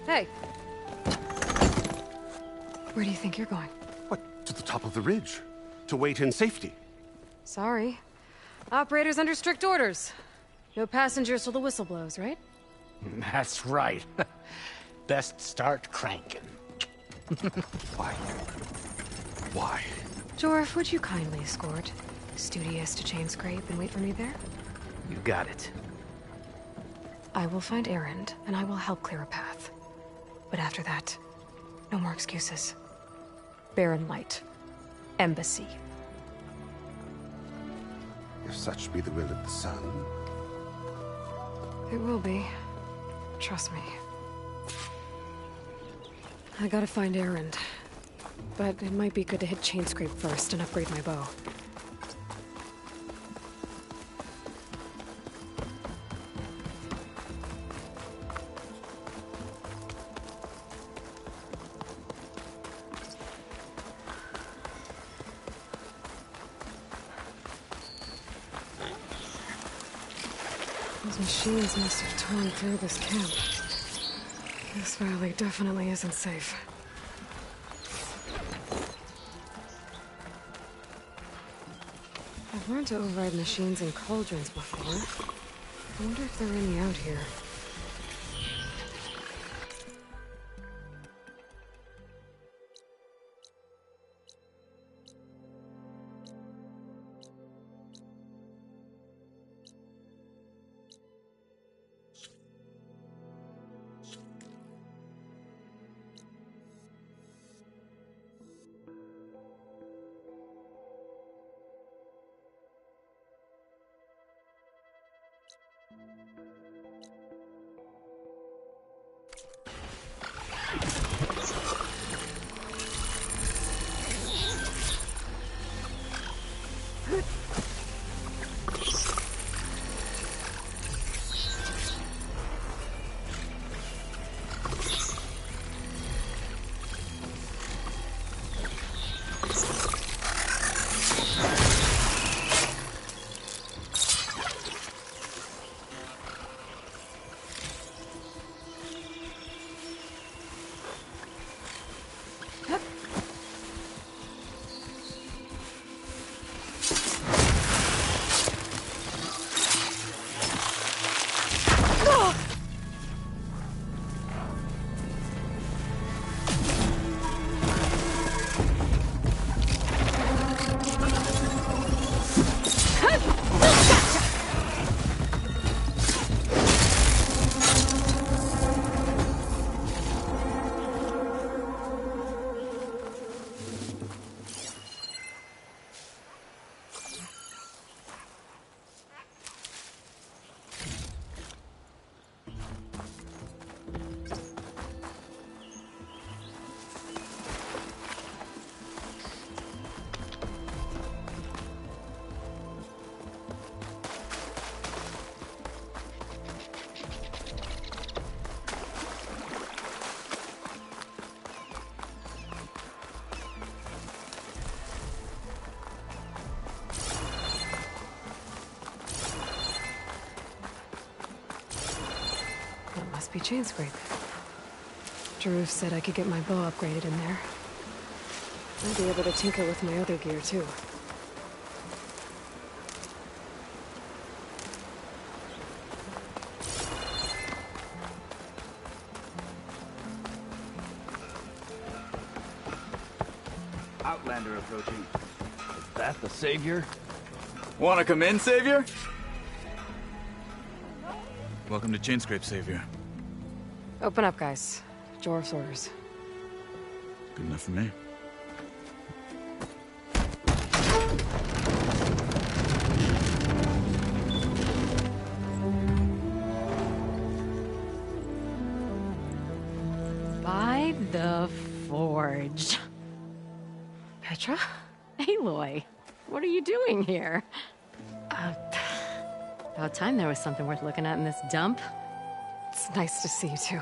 Hey! Where do you think you're going? What? To the top of the ridge. To wait in safety. Sorry. Operator's under strict orders. No passengers till the whistle blows, right? That's right. Best start cranking. Why? Why? Jorf, would you kindly escort Studious to Chainscrape and wait for me there? You got it. I will find Erend, and I will help clear a path. But after that, no more excuses. Barren Light. Embassy. If such be the will of the sun. It will be. Trust me. I gotta find Erend. But it might be good to hit Chainscrape first and upgrade my bow. Those machines must have torn through this camp. This valley definitely isn't safe. I've learned to override machines and cauldrons before. I wonder if there are any out here. Must be Chainscrape. Drew said I could get my bow upgraded in there. I'll be able to tinker with my other gear, too. Outlander approaching. Is that the Savior? Wanna come in, Savior? Welcome to Chainscrape, Savior. Open up, guys. Jorv's orders. Good enough for me. By the Forge. Petra? Aloy, what are you doing here? About time there was something worth looking at in this dump. It's nice to see you too.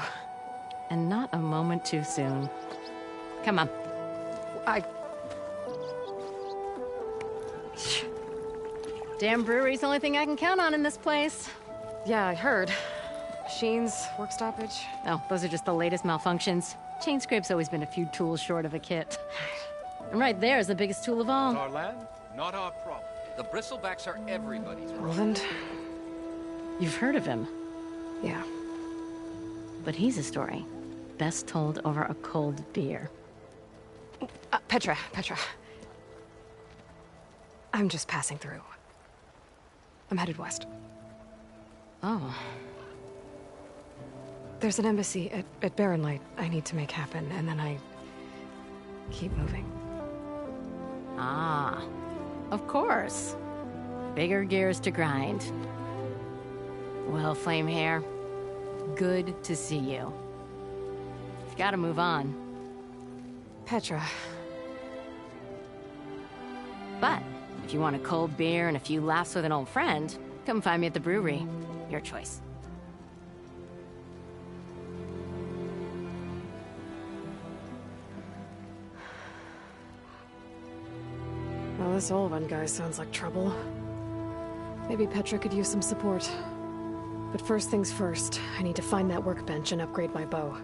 And not a moment too soon. Come on. Damn brewery's the only thing I can count on in this place. Yeah, I heard. Machines, work stoppage. Oh, those are just the latest malfunctions. Chainscrape's always been a few tools short of a kit. And right there is the biggest tool of all. Our land, not our problem. The Bristlebacks are everybody's problem. Roland? You've heard of him. Yeah. But he's a story best told over a cold beer. Petra. I'm just passing through. I'm headed west. Oh. There's an embassy at Barren Light I need to make happen, and then I keep moving. Ah, of course. Bigger gears to grind. Well, Flamehair, good to see you. You've got to move on. Petra. But if you want a cold beer and a few laughs with an old friend, come find me at the brewery. Your choice. Well, this Olwen guy sounds like trouble. Maybe Petra could use some support. But first things first, I need to find that workbench and upgrade my bow.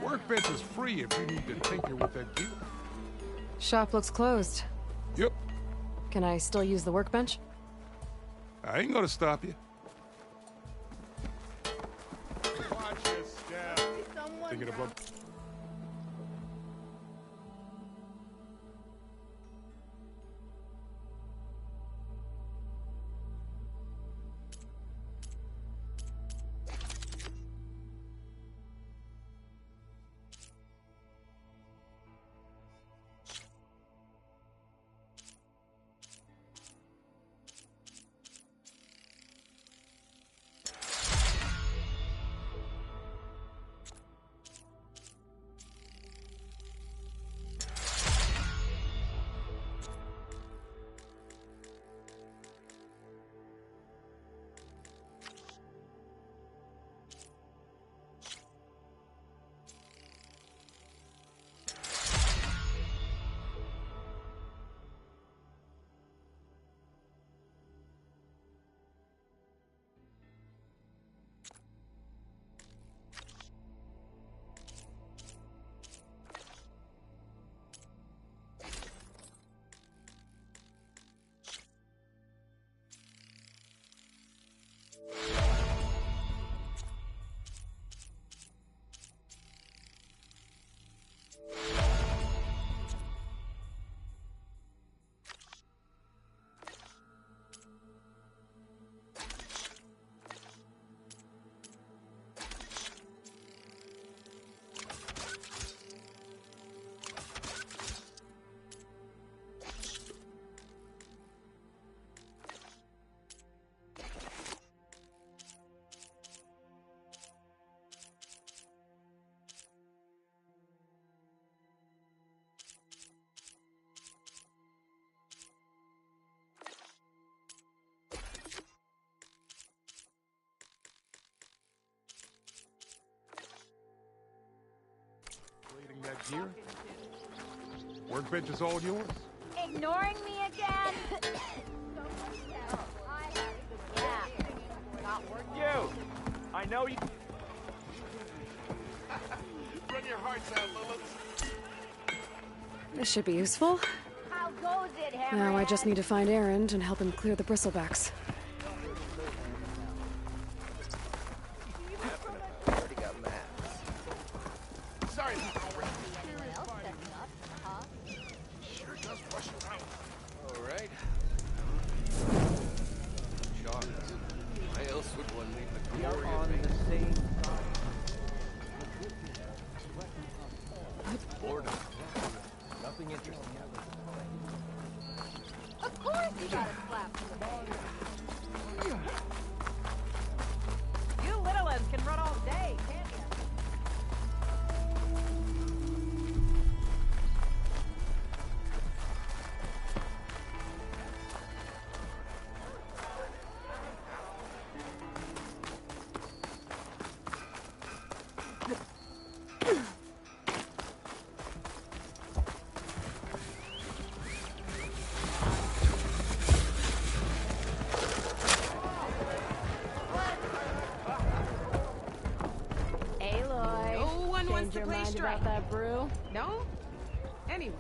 Workbench is free if you need to tinker with that gear. Shop looks closed. Yep. Can I still use the workbench? I ain't gonna stop you. Thinking about... That gear? Workbench is all yours? Ignoring me again! You! I know you... Run your hearts out, Lilith. This should be useful. How goes it, Hammerhead? Now I just need to find Erend and help him clear the bristlebacks. Sorry, Anyone else stepping up, huh? sure does rush around. All right. Charles, why else would one leave the We are glory on of the same side. boredom? Nothing interesting. Of course you got a slap from the ball. You little ones can run all day, can't you? Aloy. No one wants Change to your play mind straight. about that brew? No? Anyone.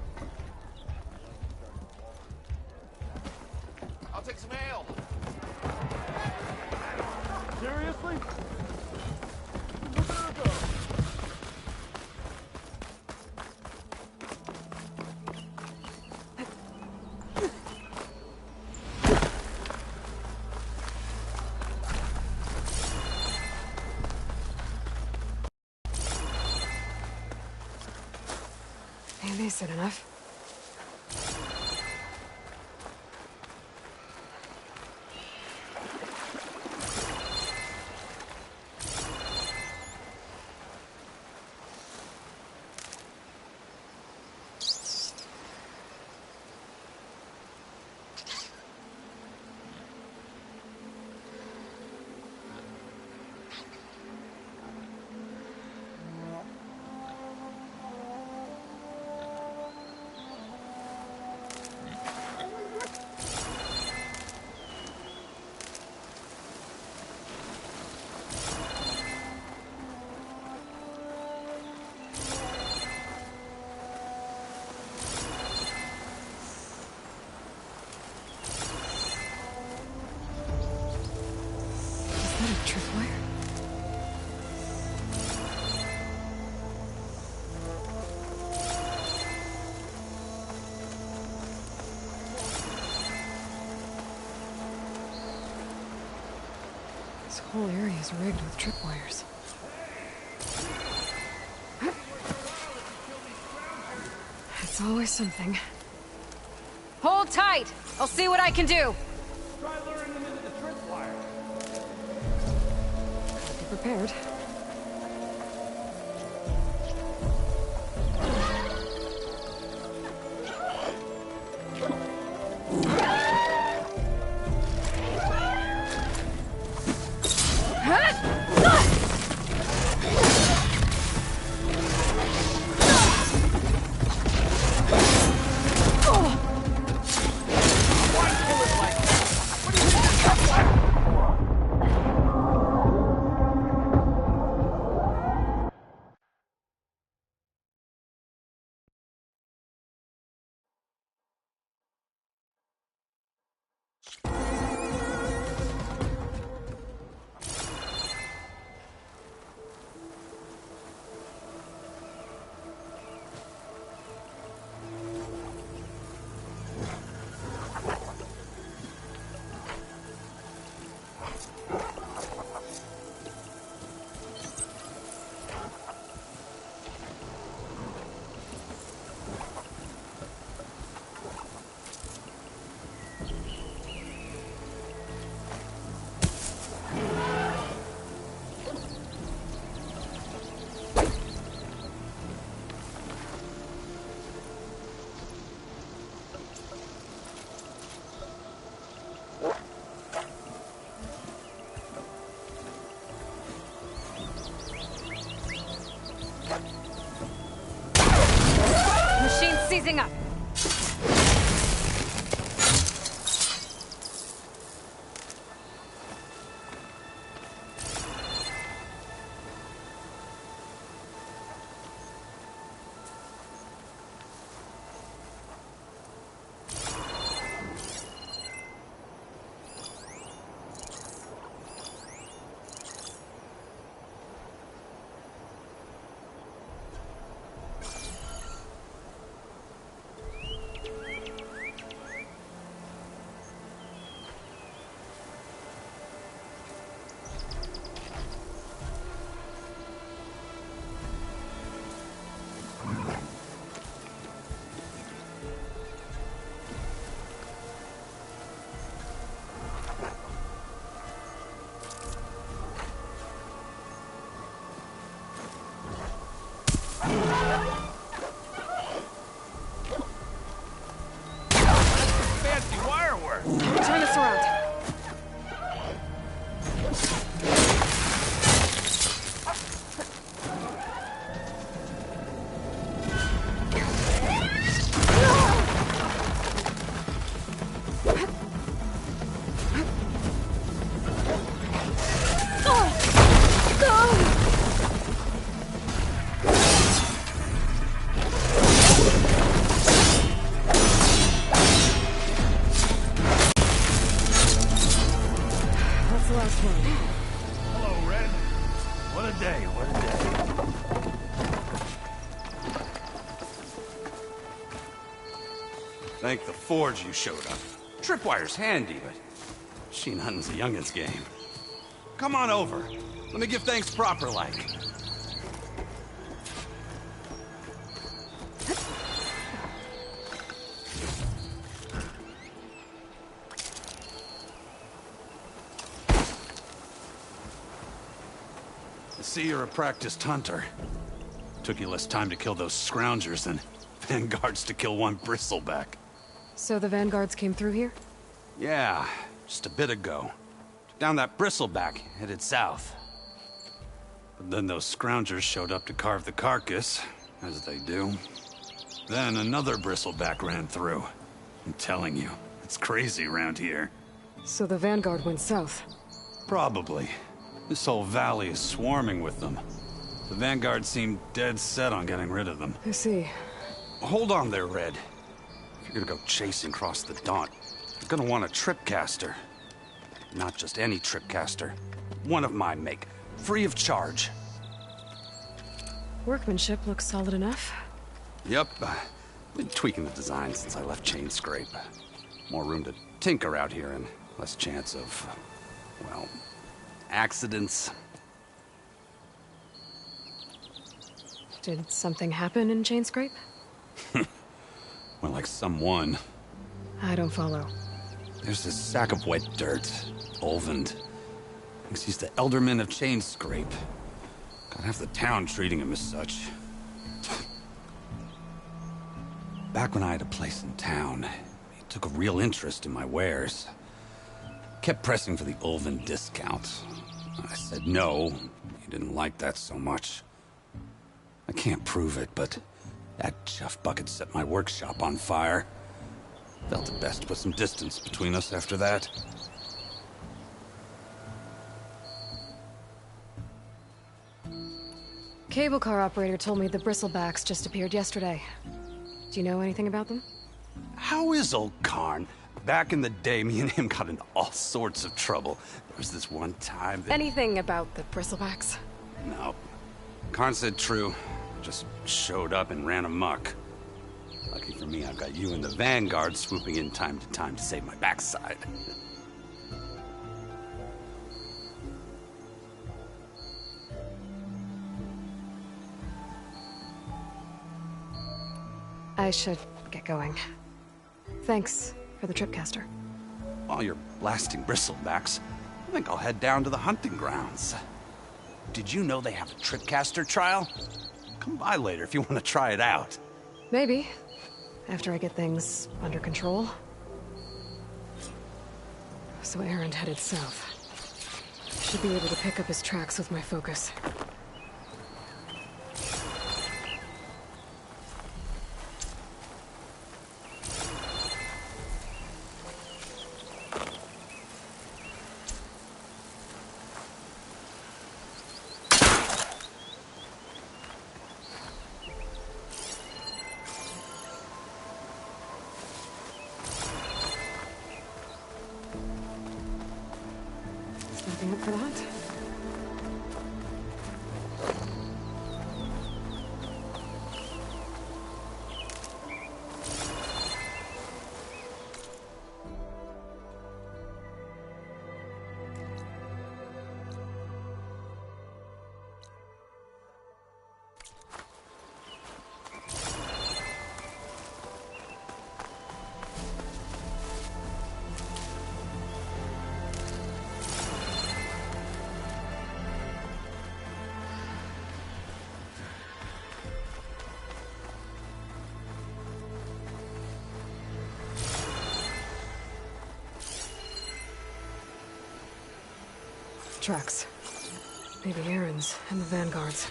I'll take some ale. Seriously? Maybe soon enough. Is that a tripwire? This whole area is rigged with tripwires. It's always something. Hold tight! I'll see what I can do! Try luring them into the tripwire. Be prepared. Machine's seizing up! What's the last one? Hello, Red. What a day, what a day. Thank the Forge you showed up. Tripwire's handy, but machine hunting's a youngin's game. Come on over. Let me give thanks proper like. I see you're a practiced hunter. Took you less time to kill those scroungers than Vanguards to kill one bristleback. So the Vanguards came through here? Yeah, just a bit ago. Down that bristleback, headed south. But then those scroungers showed up to carve the carcass, as they do. Then another bristleback ran through. I'm telling you, it's crazy around here. So the Vanguard went south? Probably. This whole valley is swarming with them. The Vanguard seemed dead set on getting rid of them. I see. Hold on there, Red. If you're gonna go chasing across the Daunt, you're gonna want a tripcaster. Not just any tripcaster. One of my make. Free of charge. Workmanship looks solid enough. Yep. Been tweaking the design since I left Chainscrape. More room to tinker out here and less chance of, well, accidents. Did something happen in Chainscrape? Well, like someone. I don't follow. There's this sack of wet dirt. Olvend. Thinks he's the Elderman of Chainscrape. Got half the town treating him as such. Back when I had a place in town, he took a real interest in my wares. Kept pressing for the Olvend discount. I said no. He didn't like that so much. I can't prove it, but that chuff bucket set my workshop on fire. Felt it best to put some distance between us after that. Cable car operator told me the Bristlebacks just appeared yesterday. Do you know anything about them? How is old Karn? Back in the day, me and him got into all sorts of trouble. There was this one time that... Anything about the Bristlebacks? No. Karn said true. Just showed up and ran amok. Lucky for me, I've got you and the Vanguard swooping in time to time to save my backside. I should get going. Thanks for the tripcaster. While you're blasting bristlebacks, I think I'll head down to the hunting grounds. Did you know they have a tripcaster trial? Come by later if you want to try it out. Maybe. After I get things under control. So Erend headed south. Should be able to pick up his tracks with my focus. Stepping up for the hunt. Tracks. Maybe Erend's and the Vanguard's.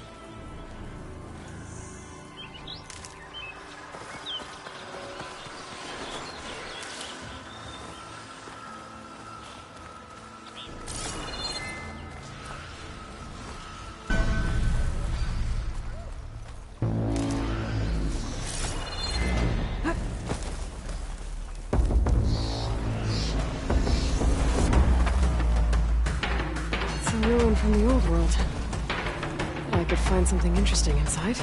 one from the old world. I could find something interesting inside.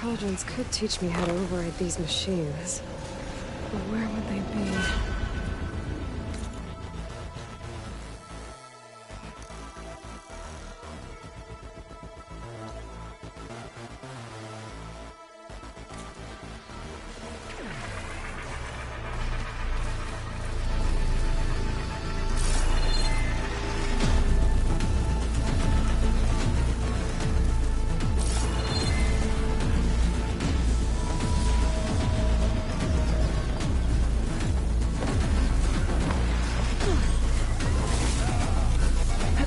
Cauldrons could teach me how to override these machines. But where would they be?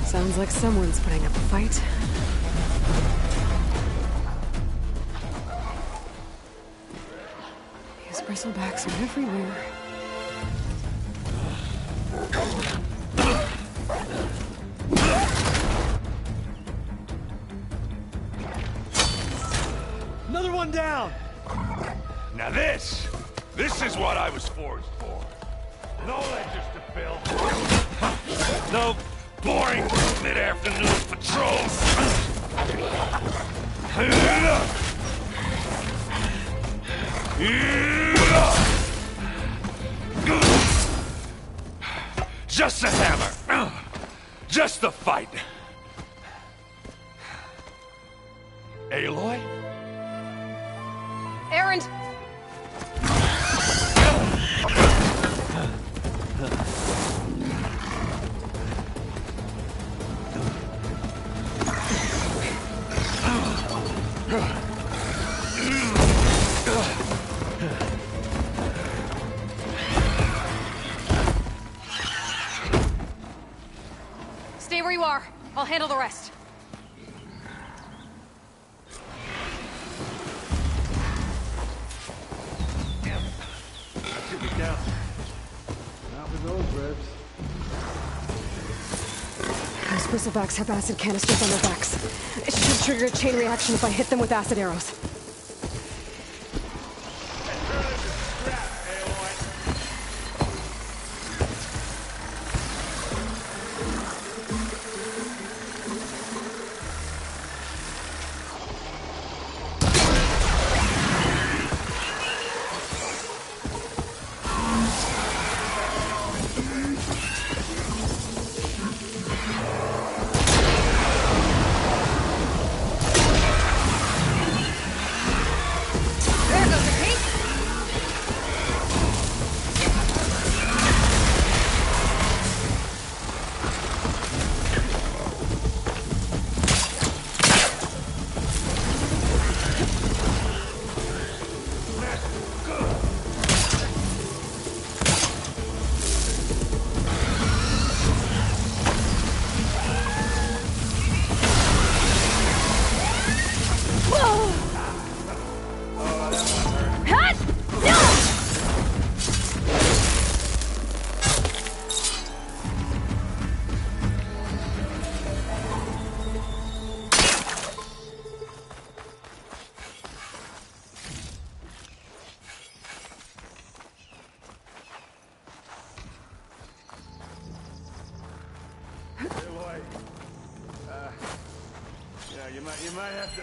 Sounds like someone's putting up a fight. These bristlebacks are everywhere. Another one down! Now this is what I was forged for. No ledgers to fill. No boring mid-afternoon patrols. Just a hammer. Just the fight. Aloy? Erend! Stay where you are. I'll handle the rest. That should be down. Not with those ribs. Those bristlebacks have acid canisters on their backs. It should trigger a chain reaction if I hit them with acid arrows. you might have to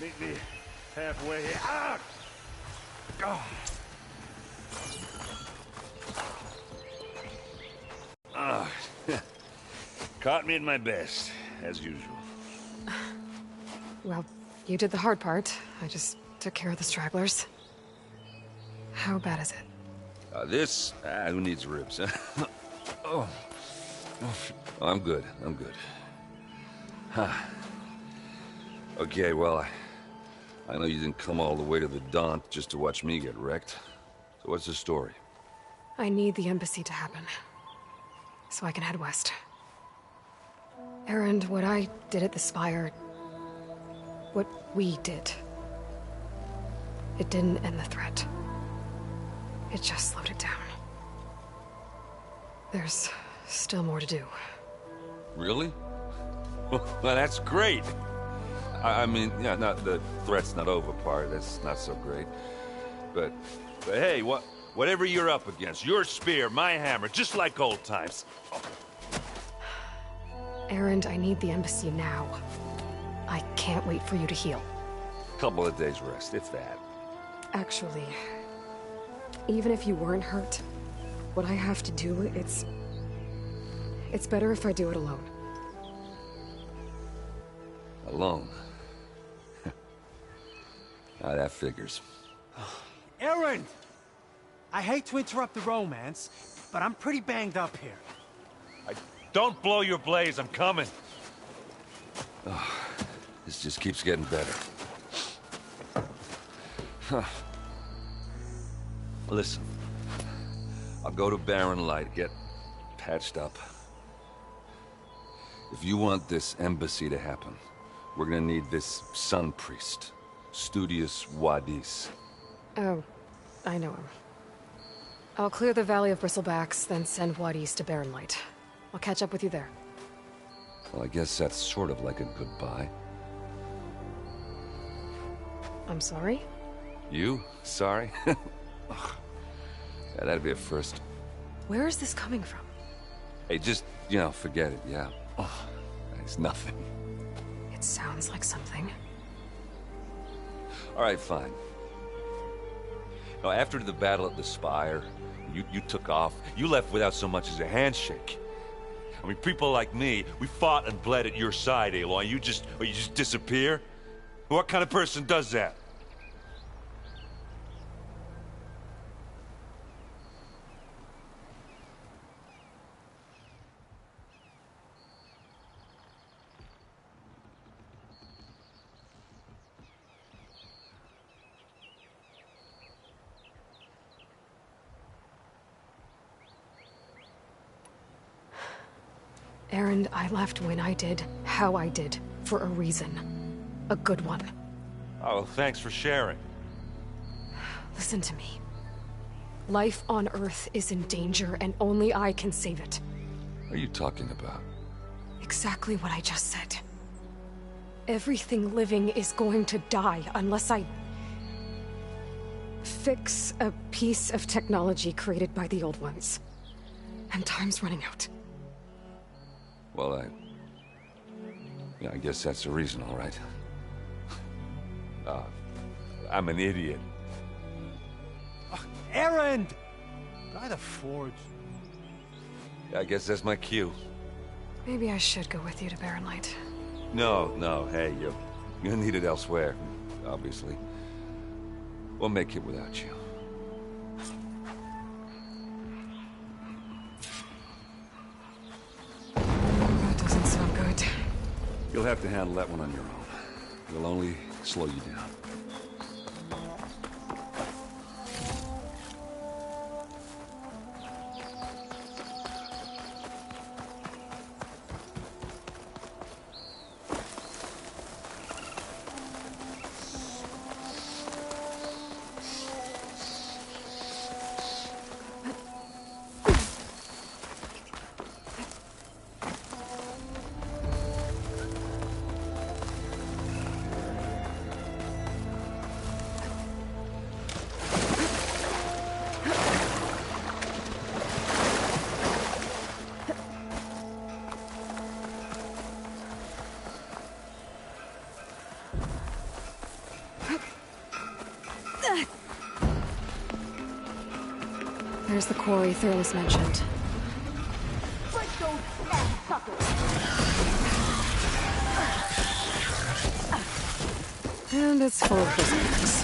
meet me halfway here. Ah! Oh. Caught me at my best, as usual. Well, you did the hard part. I just took care of the stragglers. How bad is it? Who needs ribs? Oh. I'm good. Huh. Okay, well, I know you didn't come all the way to the Daunt just to watch me get wrecked. So what's the story? I need the embassy to happen, so I can head west. Erend, what I did at the Spire... what we did... it didn't end the threat. It just slowed it down. There's still more to do. Really? Well, that's great. I mean, yeah, not the threat's not over part. That's not so great. But hey, whatever you're up against, your spear, my hammer, just like old times. Erend, I need the embassy now. I can't wait for you to heal. Couple of days rest, if that. Actually, even if you weren't hurt, what I have to do, it's better if I do it alone. Alone? That figures. Erend! I hate to interrupt the romance, but I'm pretty banged up here. Don't blow your blaze, I'm coming. Oh, this just keeps getting better. Huh. Listen, I'll go to Barren Light, get patched up. If you want this embassy to happen, we're gonna need this Sun Priest, Studius Wadis. Oh, I know him. I'll clear the Valley of Bristlebacks, then send Wadis to Barren Light. I'll catch up with you there. Well, I guess that's sort of like a goodbye. I'm sorry? You? Sorry? Yeah, that'd be a first. Where is this coming from? Hey, just, forget it, yeah. Oh, it's nothing. It sounds like something. All right, fine. Now, after the battle at the Spire, you took off. You left without so much as a handshake. I mean, people like me, we fought and bled at your side, Aloy. You just disappear? What kind of person does that? Erend, I left when I did, how I did, for a reason. A good one. Oh, well, thanks for sharing. Listen to me. Life on Earth is in danger, and only I can save it. What are you talking about? Exactly what I just said. Everything living is going to die unless I... fix a piece of technology created by the Old Ones. And time's running out. Well, I guess that's the reason, all right. I'm an idiot. Erend! By the Forge. I guess that's my cue. Maybe I should go with you to Barren Light. No, hey, you're needed elsewhere, obviously. We'll make it without you. That doesn't sound good. You'll have to handle that one on your own. It'll only slow you down. Here's the quarry Thurles mentioned. And it's full of prisoners.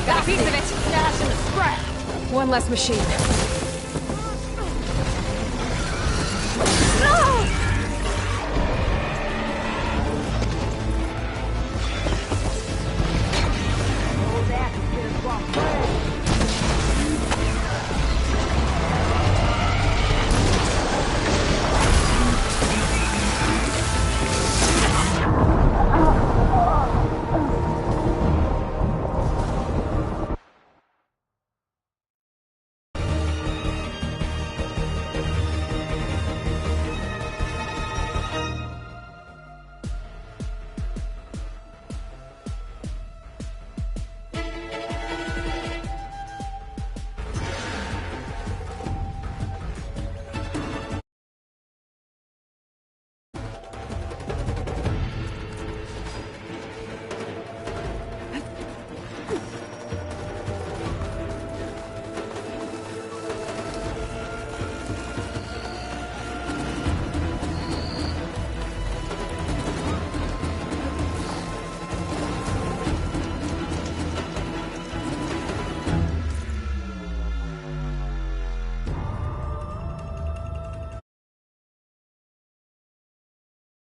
Got a piece of it. Stash in the scrap. One less machine.